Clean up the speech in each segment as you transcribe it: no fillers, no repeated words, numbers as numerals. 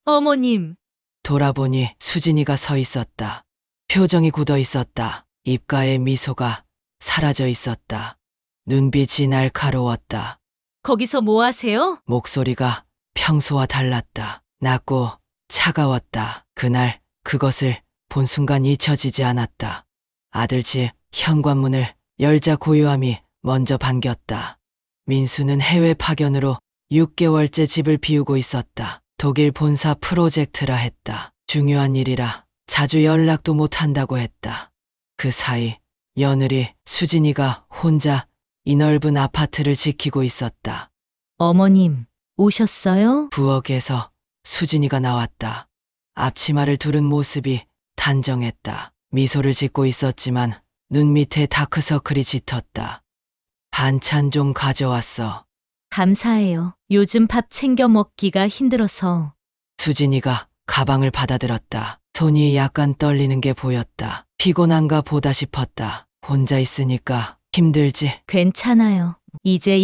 어머님, 돌아보니 수진이가 서 있었다. 표정이 굳어 있었다. 입가에 미소가 사라져 있었다. 눈빛이 날카로웠다. 거기서 뭐 하세요? 목소리가 평소와 달랐다. 낮고 차가웠다. 그날 그것을 본 순간 잊혀지지 않았다. 아들 집 현관문을 열자 고요함이 먼저 반겼다. 민수는 해외 파견으로 6개월째 집을 비우고 있었다. 독일 본사 프로젝트라 했다. 중요한 일이라 자주 연락도 못한다고 했다. 그 사이 며느리 수진이가 혼자 이 넓은 아파트를 지키고 있었다. 어머님, 오셨어요? 부엌에서 수진이가 나왔다. 앞치마를 두른 모습이 단정했다. 미소를 짓고 있었지만 눈 밑에 다크서클이 짙었다. 반찬 좀 가져왔어. 감사해요. 요즘 밥 챙겨 먹기가 힘들어서. 수진이가 가방을 받아들었다. 손이 약간 떨리는 게 보였다. 피곤한가 보다 싶었다. 혼자 있으니까 힘들지. 괜찮아요. 이제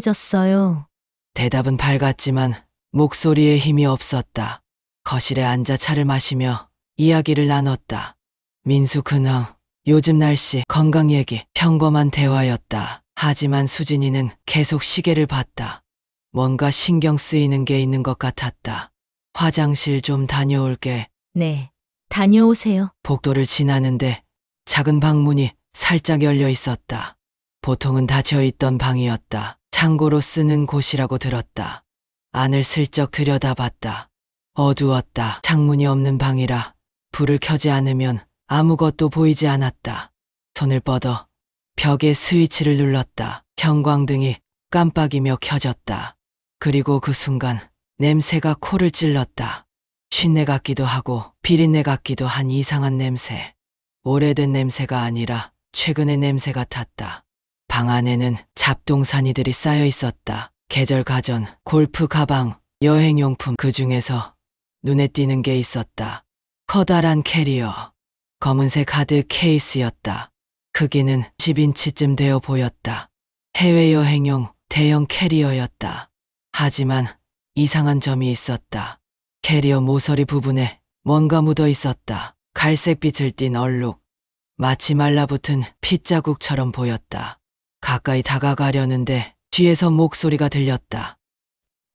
익숙해졌어요. 대답은 밝았지만 목소리에 힘이 없었다. 거실에 앉아 차를 마시며 이야기를 나눴다. 민수 근황, 요즘 날씨, 건강 얘기, 평범한 대화였다. 하지만 수진이는 계속 시계를 봤다. 뭔가 신경 쓰이는 게 있는 것 같았다. 화장실 좀 다녀올게. 네, 다녀오세요. 복도를 지나는데 작은 방문이 살짝 열려 있었다. 보통은 닫혀 있던 방이었다. 창고로 쓰는 곳이라고 들었다. 안을 슬쩍 들여다봤다. 어두웠다. 창문이 없는 방이라 불을 켜지 않으면 아무것도 보이지 않았다. 손을 뻗어 벽에 스위치를 눌렀다. 형광등이 깜빡이며 켜졌다. 그리고 그 순간 냄새가 코를 찔렀다. 쉰내 같기도 하고 비린내 같기도 한 이상한 냄새. 오래된 냄새가 아니라 최근의 냄새 같았다. 방 안에는 잡동사니들이 쌓여 있었다. 계절 가전, 골프 가방, 여행용품. 그 중에서 눈에 띄는 게 있었다. 커다란 캐리어. 검은색 하드 케이스였다. 크기는 10인치쯤 되어 보였다. 해외여행용 대형 캐리어였다. 하지만 이상한 점이 있었다. 캐리어 모서리 부분에 뭔가 묻어 있었다. 갈색빛을 띤 얼룩. 마치 말라붙은 핏자국처럼 보였다. 가까이 다가가려는데 뒤에서 목소리가 들렸다.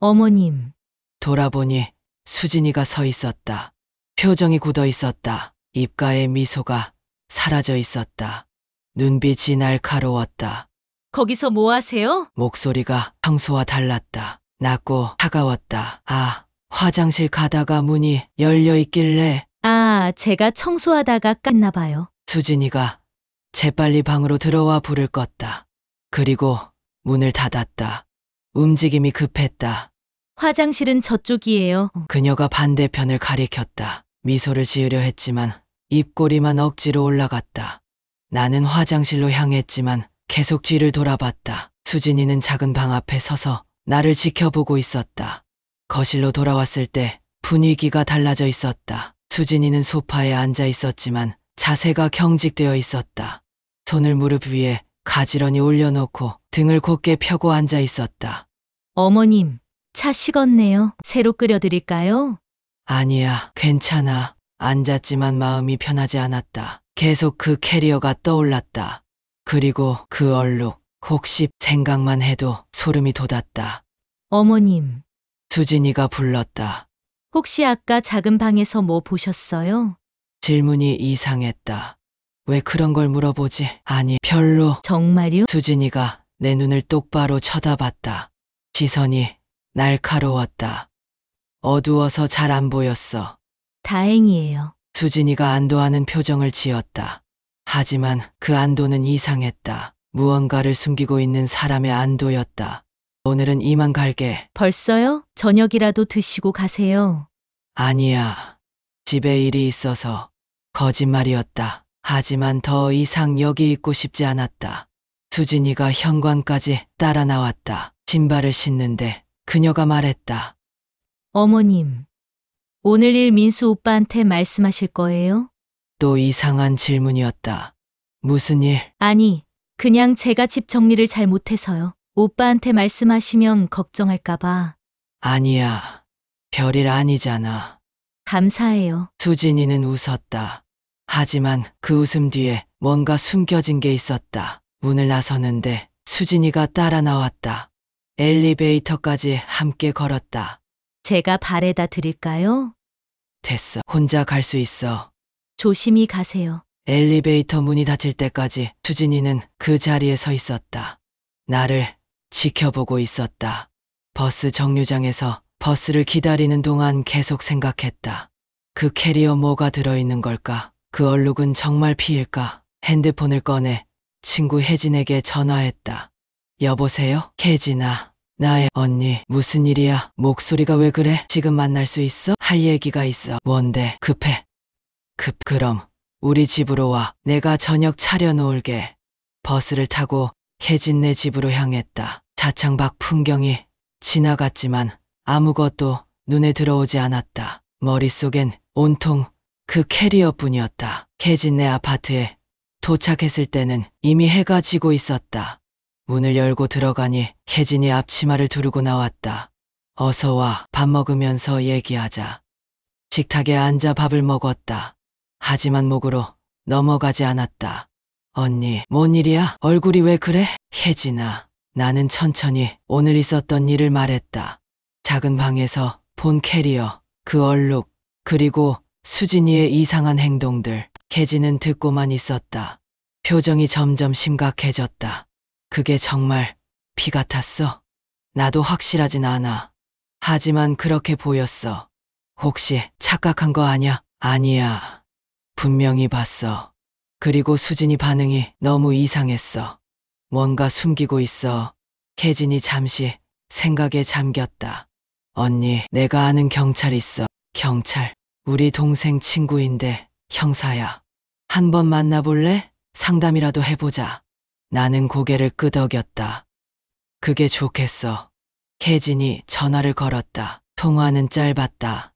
어머님, 돌아보니 수진이가 서 있었다. 표정이 굳어 있었다. 입가에 미소가 사라져 있었다. 눈빛이 날카로웠다. 거기서 뭐 하세요? 목소리가 평소와 달랐다. 낮고 차가웠다. 아, 화장실 가다가 문이 열려 있길래. 아, 제가 청소하다가 깠나 봐요. 수진이가 재빨리 방으로 들어와 불을 껐다. 그리고 문을 닫았다. 움직임이 급했다. 화장실은 저쪽이에요. 그녀가 반대편을 가리켰다. 미소를 지으려 했지만 입꼬리만 억지로 올라갔다. 나는 화장실로 향했지만 계속 뒤를 돌아봤다. 수진이는 작은 방 앞에 서서 나를 지켜보고 있었다. 거실로 돌아왔을 때 분위기가 달라져 있었다. 수진이는 소파에 앉아 있었지만 자세가 경직되어 있었다. 손을 무릎 위에 가지런히 올려놓고 등을 곧게 펴고 앉아 있었다. 어머님, 차 식었네요. 새로 끓여드릴까요? 아니야, 괜찮아. 앉았지만 마음이 편하지 않았다. 계속 그 캐리어가 떠올랐다. 그리고 그 얼룩, 혹시 생각만 해도 소름이 돋았다. 어머님, 수진이가 불렀다. 혹시 아까 작은 방에서 뭐 보셨어요? 질문이 이상했다. 왜 그런 걸 물어보지? 아니, 별로. 정말요? 수진이가 내 눈을 똑바로 쳐다봤다. 시선이 날카로웠다. 어두워서 잘 안 보였어. 다행이에요. 수진이가 안도하는 표정을 지었다. 하지만 그 안도는 이상했다. 무언가를 숨기고 있는 사람의 안도였다. 오늘은 이만 갈게. 벌써요? 저녁이라도 드시고 가세요. 아니야. 집에 일이 있어서. 거짓말이었다. 하지만 더 이상 여기 있고 싶지 않았다. 수진이가 현관까지 따라 나왔다. 신발을 신는데 그녀가 말했다. 어머님, 오늘 일 민수 오빠한테 말씀하실 거예요? 또 이상한 질문이었다. 무슨 일? 아니, 그냥 제가 집 정리를 잘 못해서요. 오빠한테 말씀하시면 걱정할까봐. 아니야. 별일 아니잖아. 감사해요. 수진이는 웃었다. 하지만 그 웃음 뒤에 뭔가 숨겨진 게 있었다. 문을 나서는데 수진이가 따라 나왔다. 엘리베이터까지 함께 걸었다. 제가 바래다 드릴까요? 됐어. 혼자 갈 수 있어. 조심히 가세요. 엘리베이터 문이 닫힐 때까지 수진이는 그 자리에 서 있었다. 나를 지켜보고 있었다. 버스 정류장에서 버스를 기다리는 동안 계속 생각했다. 그 캐리어 뭐가 들어있는 걸까? 그 얼룩은 정말 피일까? 핸드폰을 꺼내 친구 혜진에게 전화했다. 여보세요? 혜진아, 나의 언니, 무슨 일이야? 목소리가 왜 그래? 지금 만날 수 있어? 할 얘기가 있어. 뭔데? 급해. 그럼 우리 집으로 와. 내가 저녁 차려놓을게. 버스를 타고 혜진네 집으로 향했다. 차창 밖 풍경이 지나갔지만 아무것도 눈에 들어오지 않았다. 머릿속엔 온통 그 캐리어뿐이었다. 혜진네 아파트에 도착했을 때는 이미 해가 지고 있었다. 문을 열고 들어가니 혜진이 앞치마를 두르고 나왔다. 어서 와. 밥 먹으면서 얘기하자. 식탁에 앉아 밥을 먹었다. 하지만 목으로 넘어가지 않았다. 언니, 뭔 일이야? 얼굴이 왜 그래? 혜진아, 나는 천천히 오늘 있었던 일을 말했다. 작은 방에서 본 캐리어, 그 얼룩, 그리고 수진이의 이상한 행동들. 혜진은 듣고만 있었다. 표정이 점점 심각해졌다. 그게 정말 피 같았어? 나도 확실하진 않아. 하지만 그렇게 보였어. 혹시 착각한 거 아냐? 아니야. 분명히 봤어. 그리고 수진이 반응이 너무 이상했어. 뭔가 숨기고 있어. 혜진이 잠시 생각에 잠겼다. 언니, 내가 아는 경찰 있어. 경찰? 우리 동생 친구인데 형사야. 한번 만나볼래? 상담이라도 해보자. 나는 고개를 끄덕였다. 그게 좋겠어. 혜진이 전화를 걸었다. 통화는 짧았다.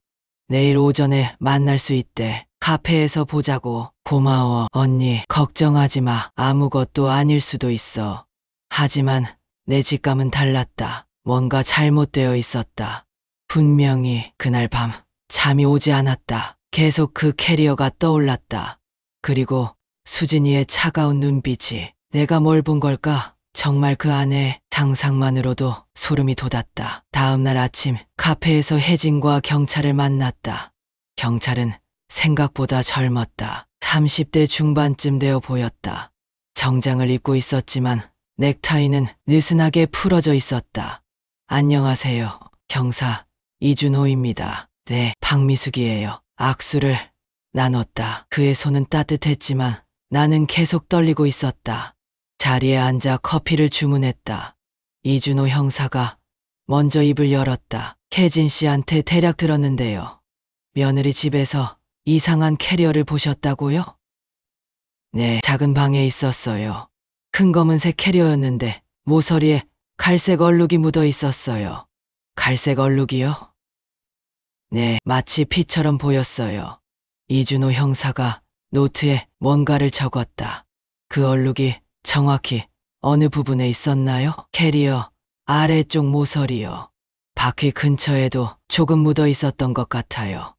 내일 오전에 만날 수 있대. 카페에서 보자고. 고마워, 언니. 걱정하지 마. 아무것도 아닐 수도 있어. 하지만 내 직감은 달랐다. 뭔가 잘못되어 있었다. 분명히 그날 밤 잠이 오지 않았다. 계속 그 캐리어가 떠올랐다. 그리고 수진이의 차가운 눈빛이. 내가 뭘 본 걸까? 정말 그 안에 상상만으로도 소름이 돋았다. 다음 날 아침 카페에서 혜진과 경찰을 만났다. 경찰은 생각보다 젊었다. 30대 중반쯤 되어 보였다. 정장을 입고 있었지만 넥타이는 느슨하게 풀어져 있었다. 안녕하세요. 경사 이준호입니다. 네, 박미숙이에요. 악수를 나눴다. 그의 손은 따뜻했지만 나는 계속 떨리고 있었다. 자리에 앉아 커피를 주문했다. 이준호 형사가 먼저 입을 열었다. 혜진 씨한테 대략 들었는데요. 며느리 집에서 이상한 캐리어를 보셨다고요? 네, 작은 방에 있었어요. 큰 검은색 캐리어였는데 모서리에 갈색 얼룩이 묻어 있었어요. 갈색 얼룩이요? 네, 마치 피처럼 보였어요. 이준호 형사가 노트에 뭔가를 적었다. 그 얼룩이 정확히 어느 부분에 있었나요? 캐리어 아래쪽 모서리요. 바퀴 근처에도 조금 묻어 있었던 것 같아요.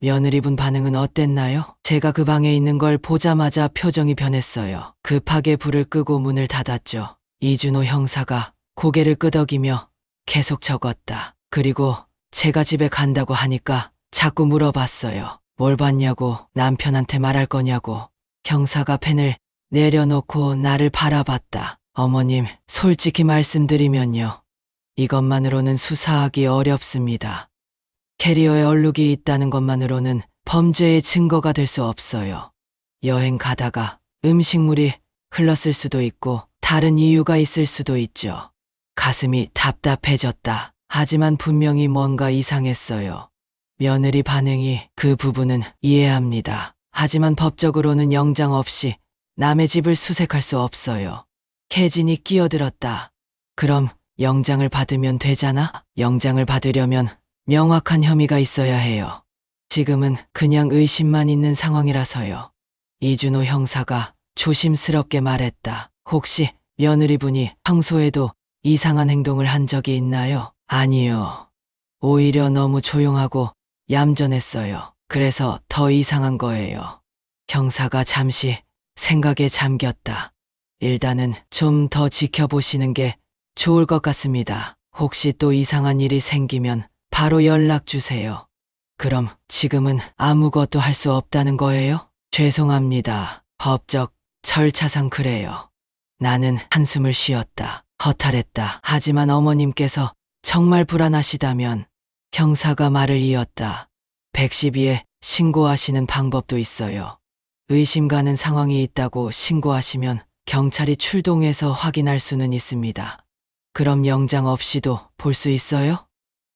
며느리분 반응은 어땠나요? 제가 그 방에 있는 걸 보자마자 표정이 변했어요. 급하게 불을 끄고 문을 닫았죠. 이준호 형사가 고개를 끄덕이며 계속 적었다. 그리고 제가 집에 간다고 하니까 자꾸 물어봤어요. 뭘 봤냐고, 남편한테 말할 거냐고. 형사가 펜을 내려놓고 나를 바라봤다. 어머님, 솔직히 말씀드리면요. 이것만으로는 수사하기 어렵습니다. 캐리어에 얼룩이 있다는 것만으로는 범죄의 증거가 될 수 없어요. 여행 가다가 음식물이 흘렀을 수도 있고 다른 이유가 있을 수도 있죠. 가슴이 답답해졌다. 하지만 분명히 뭔가 이상했어요. 며느리 반응이. 그 부분은 이해합니다. 하지만 법적으로는 영장 없이 남의 집을 수색할 수 없어요. 혜진이 끼어들었다. 그럼 영장을 받으면 되잖아? 영장을 받으려면 명확한 혐의가 있어야 해요. 지금은 그냥 의심만 있는 상황이라서요. 이준호 형사가 조심스럽게 말했다. 혹시 며느리분이 평소에도 이상한 행동을 한 적이 있나요? 아니요. 오히려 너무 조용하고 얌전했어요. 그래서 더 이상한 거예요. 형사가 잠시 생각에 잠겼다. 일단은 좀 더 지켜보시는 게 좋을 것 같습니다. 혹시 또 이상한 일이 생기면 바로 연락 주세요. 그럼 지금은 아무것도 할 수 없다는 거예요? 죄송합니다. 법적 절차상 그래요. 나는 한숨을 쉬었다. 허탈했다. 하지만 어머님께서 정말 불안하시다면 형사가 말을 이었다. 112에 신고하시는 방법도 있어요. 의심 가는 상황이 있다고 신고하시면 경찰이 출동해서 확인할 수는 있습니다. 그럼 영장 없이도 볼 수 있어요?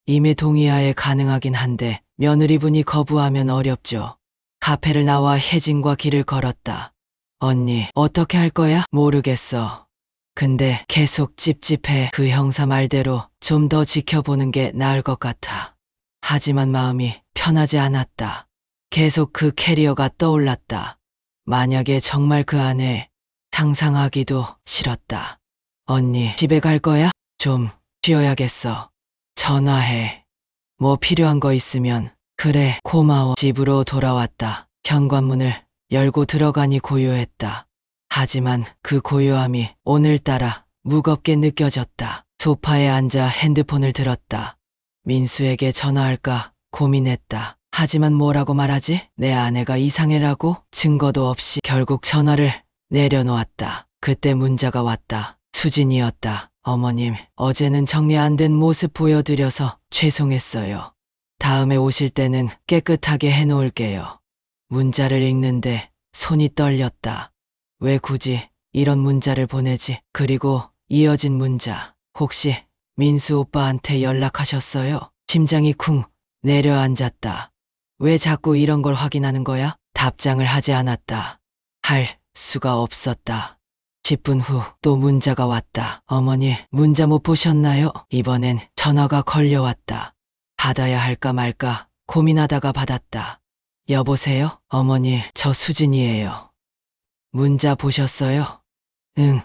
임의 동의하에 가능하긴 한데 며느리분이 거부하면 어렵죠. 카페를 나와 혜진과 길을 걸었다. 언니, 어떻게 할 거야? 모르겠어. 근데 계속 찝찝해. 그 형사 말대로 좀 더 지켜보는 게 나을 것 같아. 하지만 마음이 편하지 않았다. 계속 그 캐리어가 떠올랐다. 만약에 정말 그 안에 상상하기도 싫었다. 언니, 집에 갈 거야? 좀 쉬어야겠어. 전화해. 뭐 필요한 거 있으면. 그래, 고마워. 집으로 돌아왔다. 현관문을 열고 들어가니 고요했다. 하지만 그 고요함이 오늘따라 무겁게 느껴졌다. 소파에 앉아 핸드폰을 들었다. 민수에게 전화할까 고민했다. 하지만 뭐라고 말하지? 내 아내가 이상해라고? 증거도 없이 결국 전화를 내려놓았다. 그때 문자가 왔다. 수진이었다. 어머님, 어제는 정리 안 된 모습 보여드려서 죄송했어요. 다음에 오실 때는 깨끗하게 해놓을게요. 문자를 읽는데 손이 떨렸다. 왜 굳이 이런 문자를 보내지? 그리고 이어진 문자. 혹시 민수 오빠한테 연락하셨어요? 심장이 쿵 내려앉았다. 왜 자꾸 이런 걸 확인하는 거야? 답장을 하지 않았다. 할 수가 없었다. 10분 후 또 문자가 왔다. 어머니, 문자 못 보셨나요? 이번엔 전화가 걸려왔다. 받아야 할까 말까 고민하다가 받았다. 여보세요? 어머니, 저 수진이에요. 문자 보셨어요? 응,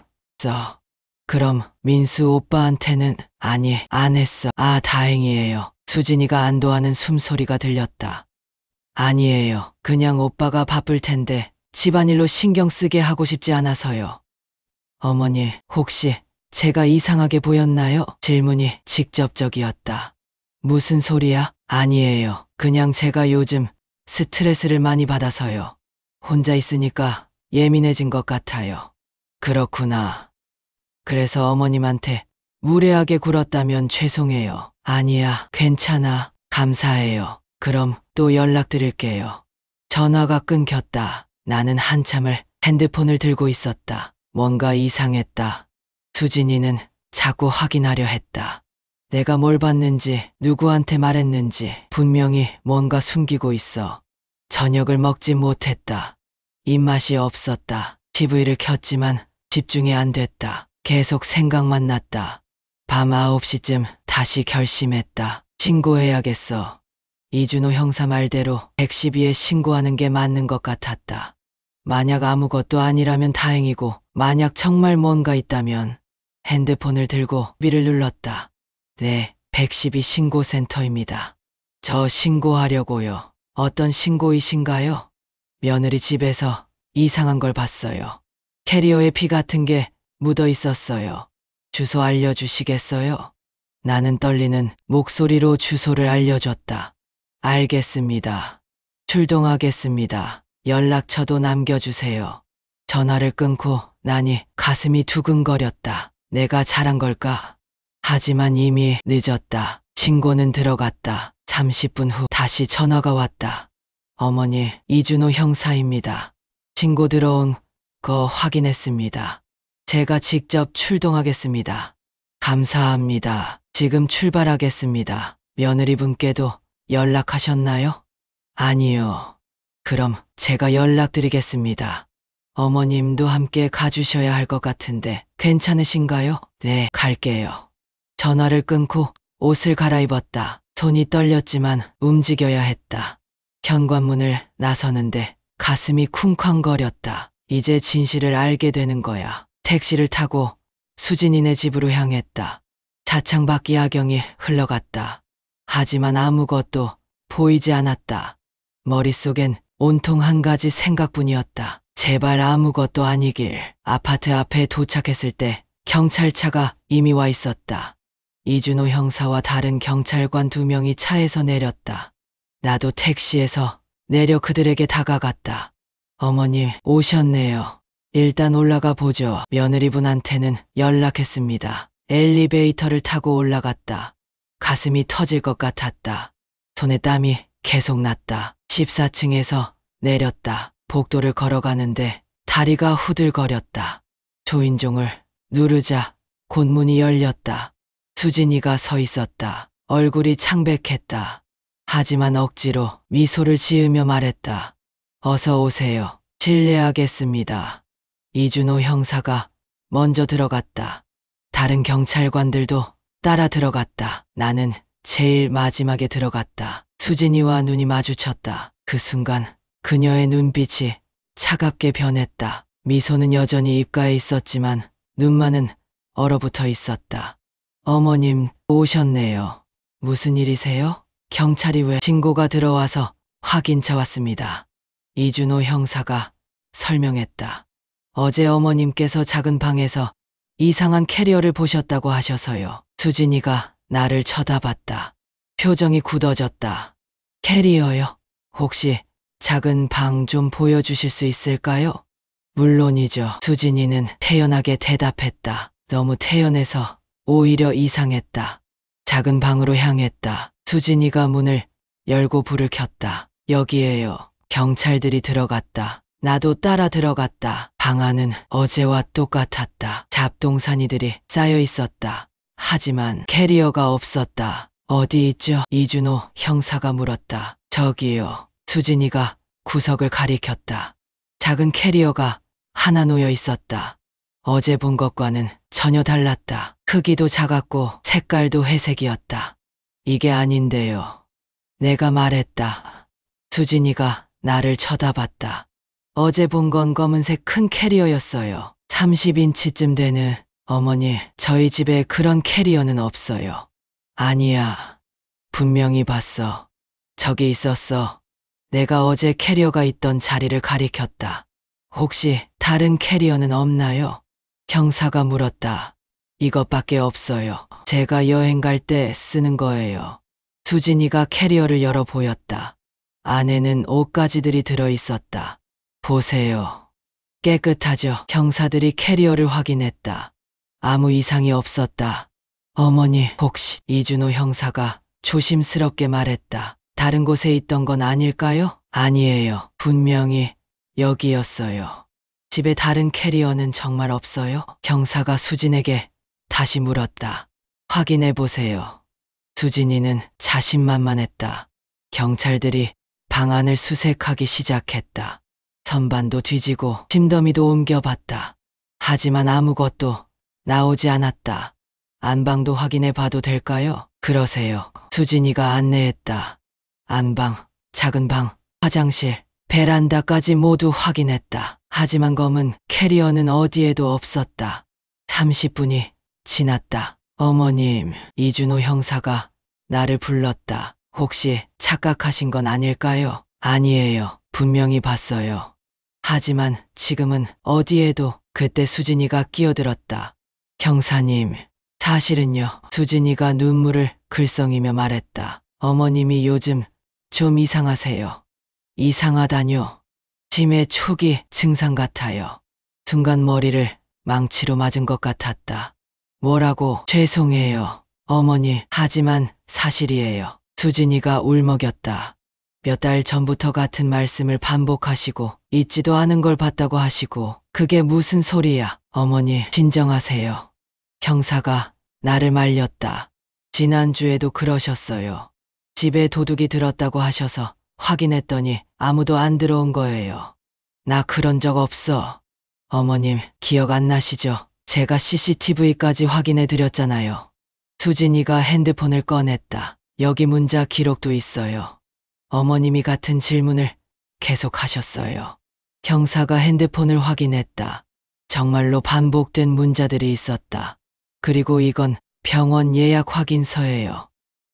그럼 민수 오빠한테는 아니, 안 했어. 아, 다행이에요. 수진이가 안도하는 숨소리가 들렸다. 아니에요. 그냥 오빠가 바쁠 텐데 집안일로 신경 쓰게 하고 싶지 않아서요. 어머니, 혹시 제가 이상하게 보였나요? 질문이 직접적이었다. 무슨 소리야? 아니에요. 그냥 제가 요즘 스트레스를 많이 받아서요. 혼자 있으니까 예민해진 것 같아요. 그렇구나. 그래서 어머님한테 무례하게 굴었다면 죄송해요. 아니야, 괜찮아. 감사해요. 그럼 또 연락드릴게요. 전화가 끊겼다. 나는 한참을 핸드폰을 들고 있었다. 뭔가 이상했다. 수진이는 자꾸 확인하려 했다. 내가 뭘 봤는지, 누구한테 말했는지 분명히 뭔가 숨기고 있어. 저녁을 먹지 못했다. 입맛이 없었다. TV를 켰지만 집중이 안 됐다. 계속 생각만 났다. 밤 9시쯤 다시 결심했다. 신고해야겠어. 이준호 형사 말대로 112에 신고하는 게 맞는 것 같았다. 만약 아무것도 아니라면 다행이고 만약 정말 뭔가 있다면 핸드폰을 들고 비를 눌렀다. 네, 112 신고센터입니다. 저 신고하려고요. 어떤 신고이신가요? 며느리 집에서 이상한 걸 봤어요. 캐리어에 피 같은 게 묻어 있었어요. 주소 알려주시겠어요? 나는 떨리는 목소리로 주소를 알려줬다. 알겠습니다. 출동하겠습니다. 연락처도 남겨주세요. 전화를 끊고 나니 가슴이 두근거렸다. 내가 잘한 걸까? 하지만 이미 늦었다. 신고는 들어갔다. 30분 후 다시 전화가 왔다. 어머니, 이준호 형사입니다. 신고 들어온 거 확인했습니다. 제가 직접 출동하겠습니다. 감사합니다. 지금 출발하겠습니다. 며느리분께도 연락하셨나요? 아니요. 그럼 제가 연락드리겠습니다. 어머님도 함께 가주셔야 할 것 같은데 괜찮으신가요? 네, 갈게요. 전화를 끊고 옷을 갈아입었다. 손이 떨렸지만 움직여야 했다. 현관문을 나서는데 가슴이 쿵쾅거렸다. 이제 진실을 알게 되는 거야. 택시를 타고 수진이네 집으로 향했다. 차창 밖 야경이 흘러갔다. 하지만 아무것도 보이지 않았다. 머릿속엔 온통 한 가지 생각뿐이었다. 제발 아무것도 아니길. 아파트 앞에 도착했을 때 경찰차가 이미 와 있었다. 이준호 형사와 다른 경찰관 2명이 차에서 내렸다. 나도 택시에서 내려 그들에게 다가갔다. 어머님, 오셨네요. 일단 올라가 보죠. 며느리분한테는 연락했습니다. 엘리베이터를 타고 올라갔다. 가슴이 터질 것 같았다. 손에 땀이 계속 났다. 14층에서 내렸다. 복도를 걸어가는데 다리가 후들거렸다. 초인종을 누르자 곧 문이 열렸다. 수진이가 서 있었다. 얼굴이 창백했다. 하지만 억지로 미소를 지으며 말했다. 어서 오세요. 실례하겠습니다. 이준호 형사가 먼저 들어갔다. 다른 경찰관들도 따라 들어갔다. 나는 제일 마지막에 들어갔다. 수진이와 눈이 마주쳤다. 그 순간 그녀의 눈빛이 차갑게 변했다. 미소는 여전히 입가에 있었지만 눈만은 얼어붙어 있었다. 어머님, 오셨네요. 무슨 일이세요? 경찰이 왜? 신고가 들어와서 확인차 왔습니다. 이준호 형사가 설명했다. 어제 어머님께서 작은 방에서 이상한 캐리어를 보셨다고 하셔서요. 수진이가 나를 쳐다봤다. 표정이 굳어졌다. 캐리어요? 혹시 작은 방 좀 보여주실 수 있을까요? 물론이죠. 수진이는 태연하게 대답했다. 너무 태연해서 오히려 이상했다. 작은 방으로 향했다. 수진이가 문을 열고 불을 켰다. 여기에요. 경찰들이 들어갔다. 나도 따라 들어갔다. 방 안은 어제와 똑같았다. 잡동사니들이 쌓여 있었다. 하지만 캐리어가 없었다. 어디 있죠? 이준호 형사가 물었다. 저기요. 수진이가 구석을 가리켰다. 작은 캐리어가 하나 놓여 있었다. 어제 본 것과는 전혀 달랐다. 크기도 작았고 색깔도 회색이었다. 이게 아닌데요. 내가 말했다. 수진이가 나를 쳐다봤다. 어제 본 건 검은색 큰 캐리어였어요. 30인치쯤 되는. 어머니, 저희 집에 그런 캐리어는 없어요. 아니야. 분명히 봤어. 저기 있었어. 내가 어제 캐리어가 있던 자리를 가리켰다. 혹시 다른 캐리어는 없나요? 형사가 물었다. 이것밖에 없어요. 제가 여행 갈 때 쓰는 거예요. 수진이가 캐리어를 열어 보였다. 안에는 옷가지들이 들어 있었다. 보세요. 깨끗하죠? 형사들이 캐리어를 확인했다. 아무 이상이 없었다. 어머니, 혹시 이준호 형사가 조심스럽게 말했다. 다른 곳에 있던 건 아닐까요? 아니에요. 분명히 여기였어요. 집에 다른 캐리어는 정말 없어요? 형사가 수진에게 다시 물었다. 확인해 보세요. 수진이는 자신만만했다. 경찰들이 방 안을 수색하기 시작했다. 선반도 뒤지고 짐더미도 옮겨봤다. 하지만 아무것도 나오지 않았다. 안방도 확인해 봐도 될까요? 그러세요. 수진이가 안내했다. 안방, 작은 방, 화장실, 베란다까지 모두 확인했다. 하지만 검은 캐리어는 어디에도 없었다. 30분이 지났다. 어머님, 이준호 형사가 나를 불렀다. 혹시 착각하신 건 아닐까요? 아니에요. 분명히 봤어요. 하지만 지금은 어디에도. 그때 수진이가 끼어들었다. 형사님, 사실은요. 수진이가 눈물을 글썽이며 말했다. 어머님이 요즘 좀 이상하세요. 이상하다뇨. 치매 초기 증상 같아요. 순간 머리를 망치로 맞은 것 같았다. 뭐라고? 죄송해요. 어머니, 하지만 사실이에요. 수진이가 울먹였다. 몇 달 전부터 같은 말씀을 반복하시고 잊지도 않은 걸 봤다고 하시고 그게 무슨 소리야. 어머니, 진정하세요. 형사가 나를 말렸다. 지난주에도 그러셨어요. 집에 도둑이 들었다고 하셔서 확인했더니 아무도 안 들어온 거예요. 나 그런 적 없어. 어머님, 기억 안 나시죠? 제가 CCTV까지 확인해 드렸잖아요. 수진이가 핸드폰을 꺼냈다. 여기 문자 기록도 있어요. 어머님이 같은 질문을 계속 하셨어요. 형사가 핸드폰을 확인했다. 정말로 반복된 문자들이 있었다. 그리고 이건 병원 예약 확인서예요.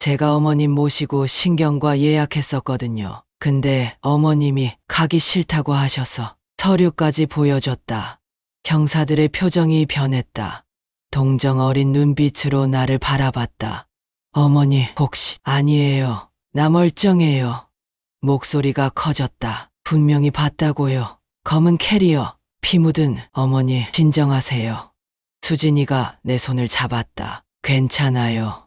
제가 어머님 모시고 신경과 예약했었거든요. 근데 어머님이 가기 싫다고 하셔서 서류까지 보여줬다. 형사들의 표정이 변했다. 동정 어린 눈빛으로 나를 바라봤다. 어머니, 혹시 아니에요. 나 멀쩡해요. 목소리가 커졌다. 분명히 봤다고요. 검은 캐리어, 피 묻은. 어머니, 진정하세요. 수진이가 내 손을 잡았다. 괜찮아요.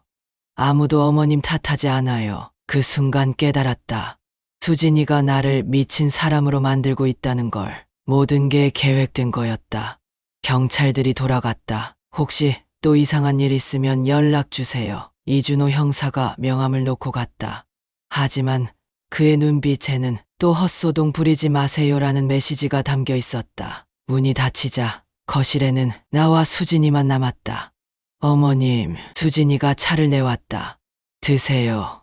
아무도 어머님 탓하지 않아요. 그 순간 깨달았다. 수진이가 나를 미친 사람으로 만들고 있다는 걸. 모든 게 계획된 거였다. 경찰들이 돌아갔다. 혹시 또 이상한 일 있으면 연락 주세요. 이준호 형사가 명함을 놓고 갔다. 하지만 그의 눈빛에는 또 헛소동 부리지 마세요라는 메시지가 담겨 있었다. 문이 닫히자 거실에는 나와 수진이만 남았다. 어머님, 수진이가 차를 내왔다. 드세요.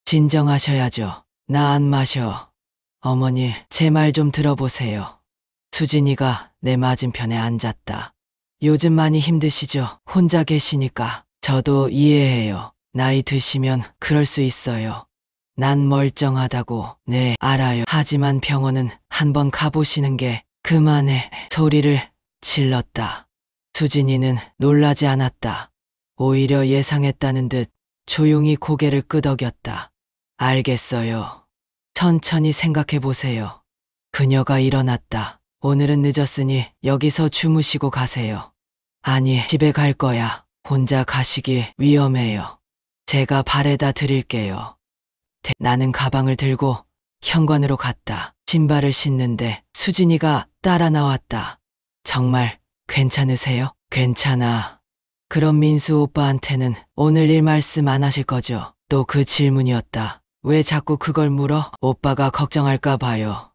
진정하셔야죠. 나 안 마셔. 어머니, 제 말 좀 들어보세요. 수진이가 내 맞은편에 앉았다. 요즘 많이 힘드시죠? 혼자 계시니까. 저도 이해해요. 나이 드시면 그럴 수 있어요. 난 멀쩡하다고. 네, 알아요. 하지만 병원은 한번 가보시는 게. 그만해. 소리를 질렀다. 수진이는 놀라지 않았다. 오히려 예상했다는 듯 조용히 고개를 끄덕였다. 알겠어요. 천천히 생각해 보세요. 그녀가 일어났다. 오늘은 늦었으니 여기서 주무시고 가세요. 아니, 집에 갈 거야. 혼자 가시기 위험해요. 제가 바래다 드릴게요. 나는 가방을 들고 현관으로 갔다. 신발을 신는데 수진이가 따라 나왔다. 정말 괜찮으세요? 괜찮아. 그럼 민수 오빠한테는 오늘 일 말씀 안 하실 거죠? 또 그 질문이었다. 왜 자꾸 그걸 물어? 오빠가 걱정할까 봐요.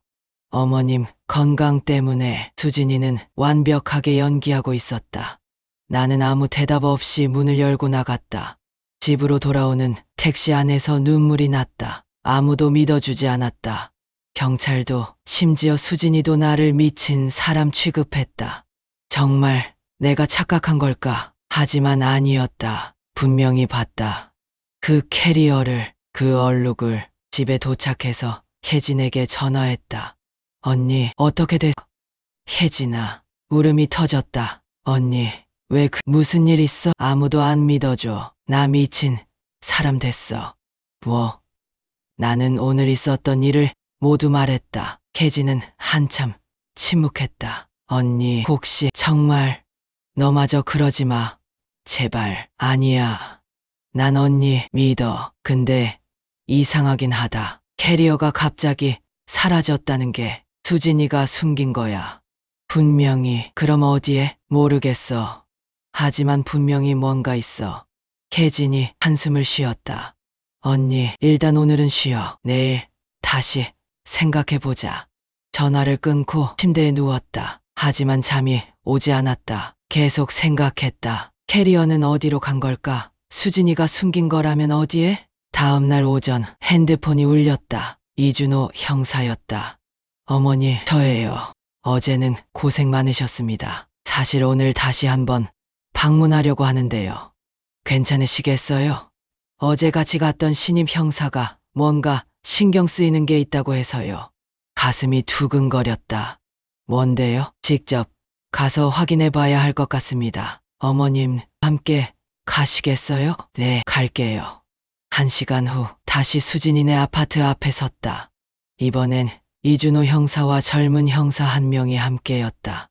어머님 건강 때문에. 수진이는 완벽하게 연기하고 있었다. 나는 아무 대답 없이 문을 열고 나갔다. 집으로 돌아오는 택시 안에서 눈물이 났다. 아무도 믿어주지 않았다. 경찰도, 심지어 수진이도 나를 미친 사람 취급했다. 정말 내가 착각한 걸까? 하지만 아니었다. 분명히 봤다. 그 캐리어를, 그 얼룩을. 집에 도착해서 혜진에게 전화했다. 언니, 어떻게 됐어? 혜진아, 울음이 터졌다. 언니, 무슨 일 있어? 아무도 안 믿어줘. 나 미친 사람 됐어. 뭐? 나는 오늘 있었던 일을 모두 말했다. 혜진은 한참 침묵했다. 언니, 혹시 정말 너마저 그러지 마. 제발. 아니야. 난 언니 믿어. 근데 이상하긴 하다. 캐리어가 갑자기 사라졌다는 게 수진이가 숨긴 거야. 분명히. 그럼 어디에? 모르겠어. 하지만 분명히 뭔가 있어. 혜진이 한숨을 쉬었다. 언니, 일단 오늘은 쉬어. 내일 다시 생각해보자. 전화를 끊고 침대에 누웠다. 하지만 잠이 오지 않았다. 계속 생각했다. 캐리어는 어디로 간 걸까? 수진이가 숨긴 거라면 어디에? 다음 날 오전 핸드폰이 울렸다. 이준호 형사였다. 어머니, 저예요. 어제는 고생 많으셨습니다. 사실 오늘 다시 한번 방문하려고 하는데요. 괜찮으시겠어요? 어제 같이 갔던 신입 형사가 뭔가 신경 쓰이는 게 있다고 해서요. 가슴이 두근거렸다. 뭔데요? 직접 가서 확인해 봐야 할 것 같습니다. 어머님, 함께 가시겠어요? 네, 갈게요. 1시간 후 다시 수진이네 아파트 앞에 섰다. 이번엔 이준호 형사와 젊은 형사 한 명이 함께였다.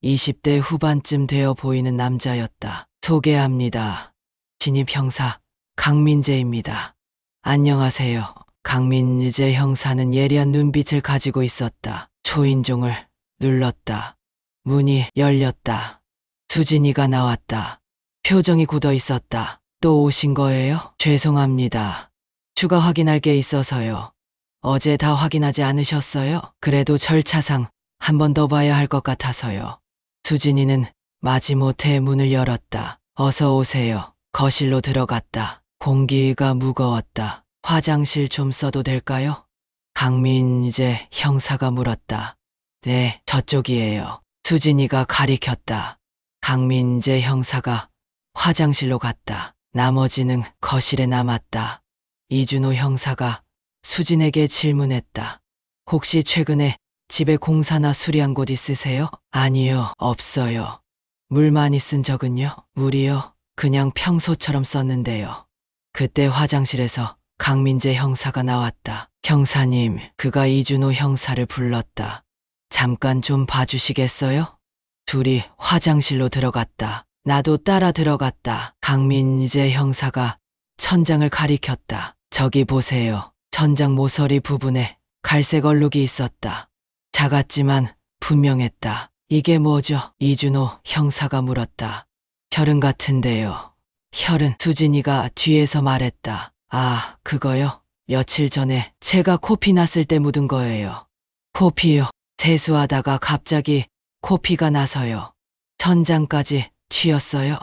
20대 후반쯤 되어 보이는 남자였다. 소개합니다. 신입 형사 강민재입니다. 안녕하세요. 강민재 형사는 예리한 눈빛을 가지고 있었다. 초인종을 눌렀다. 문이 열렸다. 수진이가 나왔다. 표정이 굳어 있었다. 또 오신 거예요? 죄송합니다. 추가 확인할 게 있어서요. 어제 다 확인하지 않으셨어요? 그래도 절차상 한 번 더 봐야 할 것 같아서요. 수진이는 마지못해 문을 열었다. 어서 오세요. 거실로 들어갔다. 공기가 무거웠다. 화장실 좀 써도 될까요? 강민재 형사가 물었다. 네, 저쪽이에요. 수진이가 가리켰다. 강민재 형사가 화장실로 갔다. 나머지는 거실에 남았다. 이준호 형사가 수진에게 질문했다. 혹시 최근에 집에 공사나 수리한 곳 있으세요? 아니요, 없어요. 물 많이 쓴 적은요? 물이요? 그냥 평소처럼 썼는데요. 그때 화장실에서 강민재 형사가 나왔다. 형사님, 그가 이준호 형사를 불렀다. 잠깐 좀 봐주시겠어요? 둘이 화장실로 들어갔다. 나도 따라 들어갔다. 강민재 형사가 천장을 가리켰다. 저기 보세요. 천장 모서리 부분에 갈색 얼룩이 있었다. 작았지만 분명했다. 이게 뭐죠? 이준호 형사가 물었다. 혈흔 같은데요. 혈흔. 수진이가 뒤에서 말했다. 아, 그거요? 며칠 전에 제가 코피 났을 때 묻은 거예요. 코피요. 세수하다가 갑자기 코피가 나서요. 천장까지 튀었어요.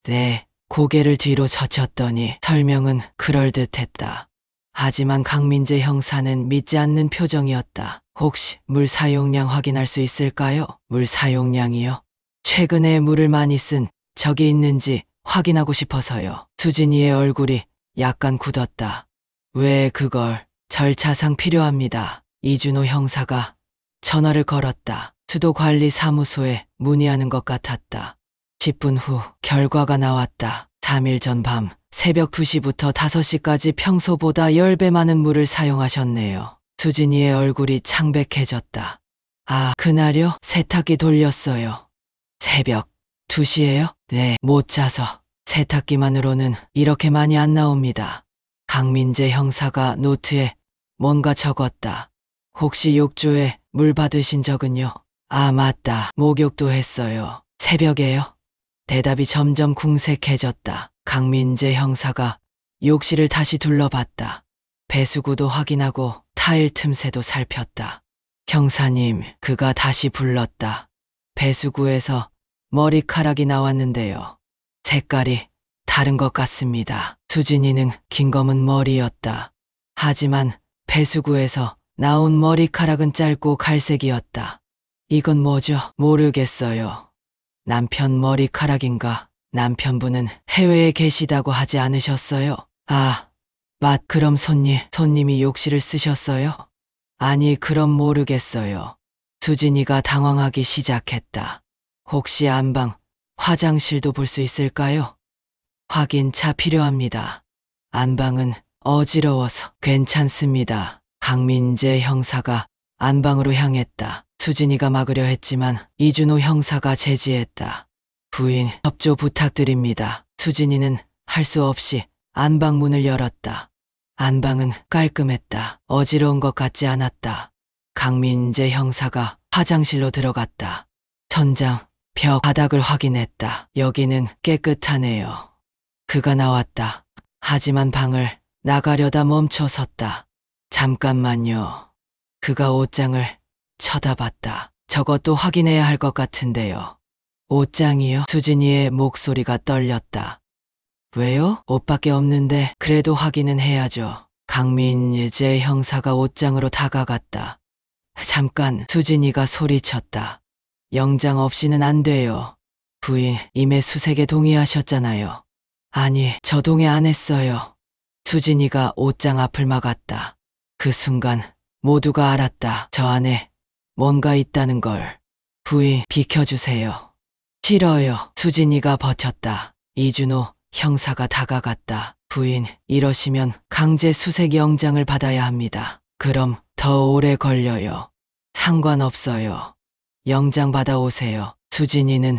네. 고개를 뒤로 젖혔더니 설명은 그럴듯했다. 하지만 강민재 형사는 믿지 않는 표정이었다. 혹시 물 사용량 확인할 수 있을까요? 물 사용량이요? 최근에 물을 많이 쓴 적이 있는지 확인하고 싶어서요. 수진이의 얼굴이 약간 굳었다. 왜 그걸? 절차상 필요합니다. 이준호 형사가 전화를 걸었다. 수도관리사무소에 문의하는 것 같았다. 10분 후 결과가 나왔다. 3일 전 밤 새벽 2시부터 5시까지 평소보다 10배 많은 물을 사용하셨네요. 수진이의 얼굴이 창백해졌다. 아, 그날요? 세탁기 돌렸어요. 새벽 2시에요? 네, 못 자서. 세탁기만으로는 이렇게 많이 안 나옵니다. 강민재 형사가 노트에 뭔가 적었다. 혹시 욕조에 물 받으신 적은요? 아, 맞다. 목욕도 했어요. 새벽에요? 대답이 점점 궁색해졌다. 강민재 형사가 욕실을 다시 둘러봤다. 배수구도 확인하고 타일 틈새도 살폈다. 형사님, 그가 다시 불렀다. 배수구에서 머리카락이 나왔는데요. 색깔이 다른 것 같습니다. 수진이는 긴 검은 머리였다. 하지만 배수구에서 나온 머리카락은 짧고 갈색이었다. 이건 뭐죠? 모르겠어요. 남편 머리카락인가? 남편분은 해외에 계시다고 하지 않으셨어요? 아, 그럼 손님이 욕실을 쓰셨어요? 아니, 그럼 모르겠어요. 수진이가 당황하기 시작했다. 혹시 안방, 화장실도 볼 수 있을까요? 확인차 필요합니다. 안방은 어지러워서 괜찮습니다. 강민재 형사가 안방으로 향했다. 수진이가 막으려 했지만 이준호 형사가 제지했다. 부인, 협조 부탁드립니다. 수진이는 할 수 없이 안방 문을 열었다. 안방은 깔끔했다. 어지러운 것 같지 않았다. 강민재 형사가 화장실로 들어갔다. 천장, 벽, 바닥을 확인했다. 여기는 깨끗하네요. 그가 나왔다. 하지만 방을 나가려다 멈춰섰다. 잠깐만요. 그가 옷장을 쳐다봤다. 저것도 확인해야 할 것 같은데요. 옷장이요? 수진이의 목소리가 떨렸다. 왜요? 옷밖에 없는데 그래도 확인은 해야죠. 강민재 형사가 옷장으로 다가갔다. 잠깐, 수진이가 소리쳤다. 영장 없이는 안 돼요. 부인, 임의 수색에 동의하셨잖아요. 아니, 저 동의 안 했어요. 수진이가 옷장 앞을 막았다. 그 순간 모두가 알았다. 저 안에 뭔가 있다는 걸. 부인, 비켜주세요. 싫어요. 수진이가 버텼다. 이준호 형사가 다가갔다. 부인, 이러시면 강제 수색 영장을 받아야 합니다. 그럼 더 오래 걸려요. 상관없어요. 영장 받아오세요. 수진이는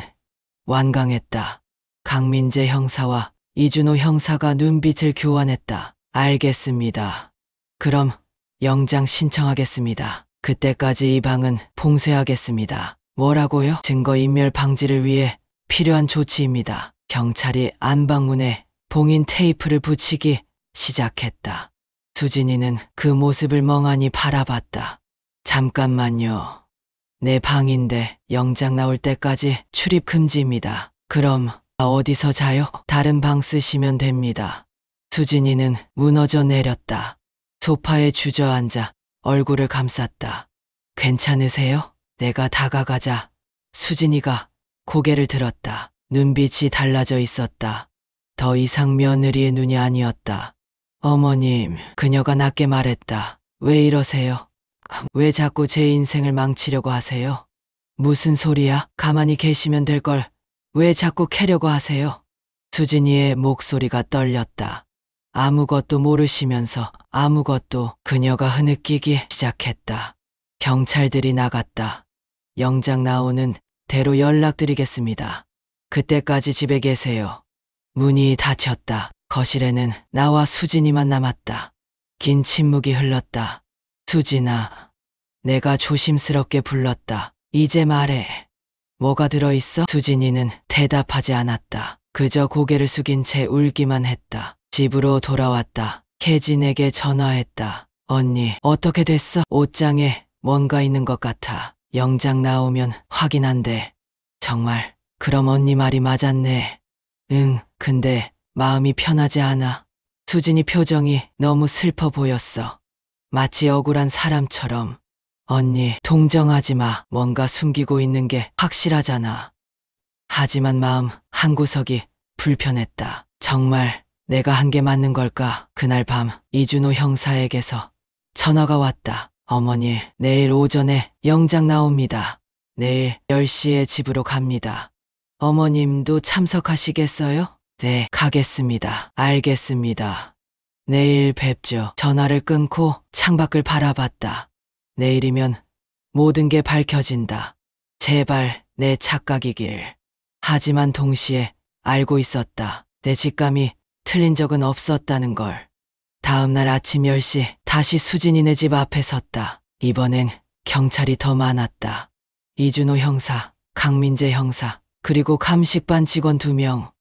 완강했다. 강민재 형사와 이준호 형사가 눈빛을 교환했다. 알겠습니다. 그럼 영장 신청하겠습니다. 그때까지 이 방은 봉쇄하겠습니다. 뭐라고요? 증거인멸 방지를 위해 필요한 조치입니다. 경찰이 안방문에 봉인 테이프를 붙이기 시작했다. 수진이는 그 모습을 멍하니 바라봤다. 잠깐만요. 내 방인데 영장 나올 때까지 출입 금지입니다. 그럼 어디서 자요? 다른 방 쓰시면 됩니다. 수진이는 무너져 내렸다. 소파에 주저앉아 얼굴을 감쌌다. 괜찮으세요? 내가 다가가자 수진이가 고개를 들었다. 눈빛이 달라져 있었다. 더 이상 며느리의 눈이 아니었다. 어머님, 그녀가 낮게 말했다. 왜 이러세요? 왜 자꾸 제 인생을 망치려고 하세요? 무슨 소리야? 가만히 계시면 될 걸. 왜 자꾸 캐려고 하세요? 수진이의 목소리가 떨렸다. 아무것도 모르시면서 아무것도. 그녀가 흐느끼기 시작했다. 경찰들이 나갔다. 영장 나오는 대로 연락드리겠습니다. 그때까지 집에 계세요. 문이 닫혔다. 거실에는 나와 수진이만 남았다. 긴 침묵이 흘렀다. 수진아, 내가 조심스럽게 불렀다. 이제 말해. 뭐가 들어있어? 수진이는 대답하지 않았다. 그저 고개를 숙인 채 울기만 했다. 집으로 돌아왔다. 혜진에게 전화했다. 언니, 어떻게 됐어? 옷장에 뭔가 있는 것 같아. 영장 나오면 확인한대. 정말, 그럼 언니 말이 맞았네. 응, 근데 마음이 편하지 않아. 수진이 표정이 너무 슬퍼 보였어. 마치 억울한 사람처럼. 언니, 동정하지 마. 뭔가 숨기고 있는 게 확실하잖아. 하지만 마음 한구석이 불편했다. 정말 내가 한 게 맞는 걸까? 그날 밤 이준호 형사에게서 전화가 왔다. 어머니, 내일 오전에 영장 나옵니다. 내일 10시에 집으로 갑니다. 어머님도 참석하시겠어요? 네, 가겠습니다. 알겠습니다. 내일 뵙죠. 전화를 끊고 창밖을 바라봤다. 내일이면 모든 게 밝혀진다. 제발 내 착각이길. 하지만 동시에 알고 있었다. 내 직감이 틀린 적은 없었다는 걸. 다음 날 아침 10시 다시 수진이네 집 앞에 섰다. 이번엔 경찰이 더 많았다. 이준호 형사, 강민재 형사, 그리고 감식반 직원 2명.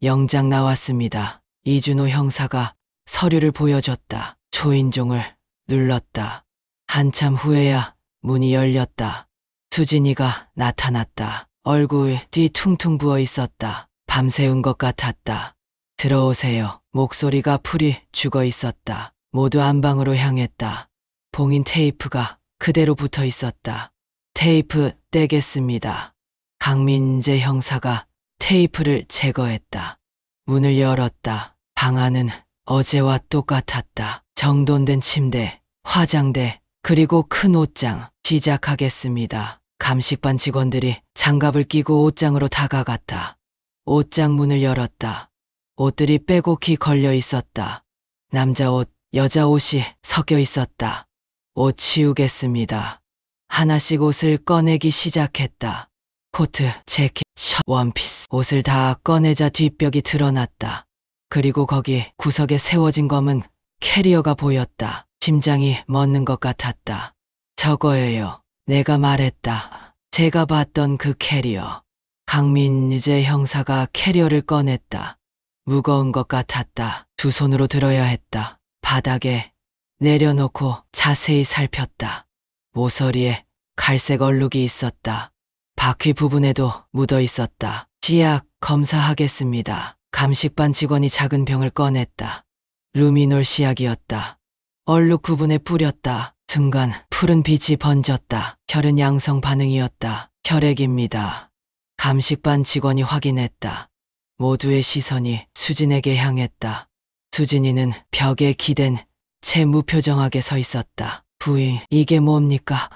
영장 나왔습니다. 이준호 형사가 서류를 보여줬다. 초인종을 눌렀다. 한참 후에야 문이 열렸다. 수진이가 나타났다. 얼굴 뒤 퉁퉁 부어 있었다. 밤새운 것 같았다. 들어오세요. 목소리가 풀이 죽어 있었다. 모두 안방으로 향했다. 봉인 테이프가 그대로 붙어 있었다. 테이프 떼겠습니다. 강민재 형사가 테이프를 제거했다. 문을 열었다. 방 안은 어제와 똑같았다. 정돈된 침대, 화장대, 그리고 큰 옷장. 시작하겠습니다. 감식반 직원들이 장갑을 끼고 옷장으로 다가갔다. 옷장 문을 열었다. 옷들이 빼곡히 걸려 있었다. 남자 옷, 여자 옷이 섞여 있었다. 옷 치우겠습니다. 하나씩 옷을 꺼내기 시작했다. 코트, 재킷, 셔츠, 원피스. 옷을 다 꺼내자 뒷벽이 드러났다. 그리고 거기 구석에 세워진 검은 캐리어가 보였다. 심장이 멎는 것 같았다. 저거예요. 내가 말했다. 제가 봤던 그 캐리어. 강민재 형사가 캐리어를 꺼냈다. 무거운 것 같았다. 두 손으로 들어야 했다. 바닥에 내려놓고 자세히 살폈다. 모서리에 갈색 얼룩이 있었다. 바퀴 부분에도 묻어 있었다. 치약 검사하겠습니다. 감식반 직원이 작은 병을 꺼냈다. 루미놀 시약이었다. 얼룩 부분에 뿌렸다. 순간 푸른 빛이 번졌다. 혈흔 양성 반응이었다. 혈액입니다. 감식반 직원이 확인했다. 모두의 시선이 수진에게 향했다. 수진이는 벽에 기댄 채 무표정하게 서 있었다. 부인, 이게 뭡니까?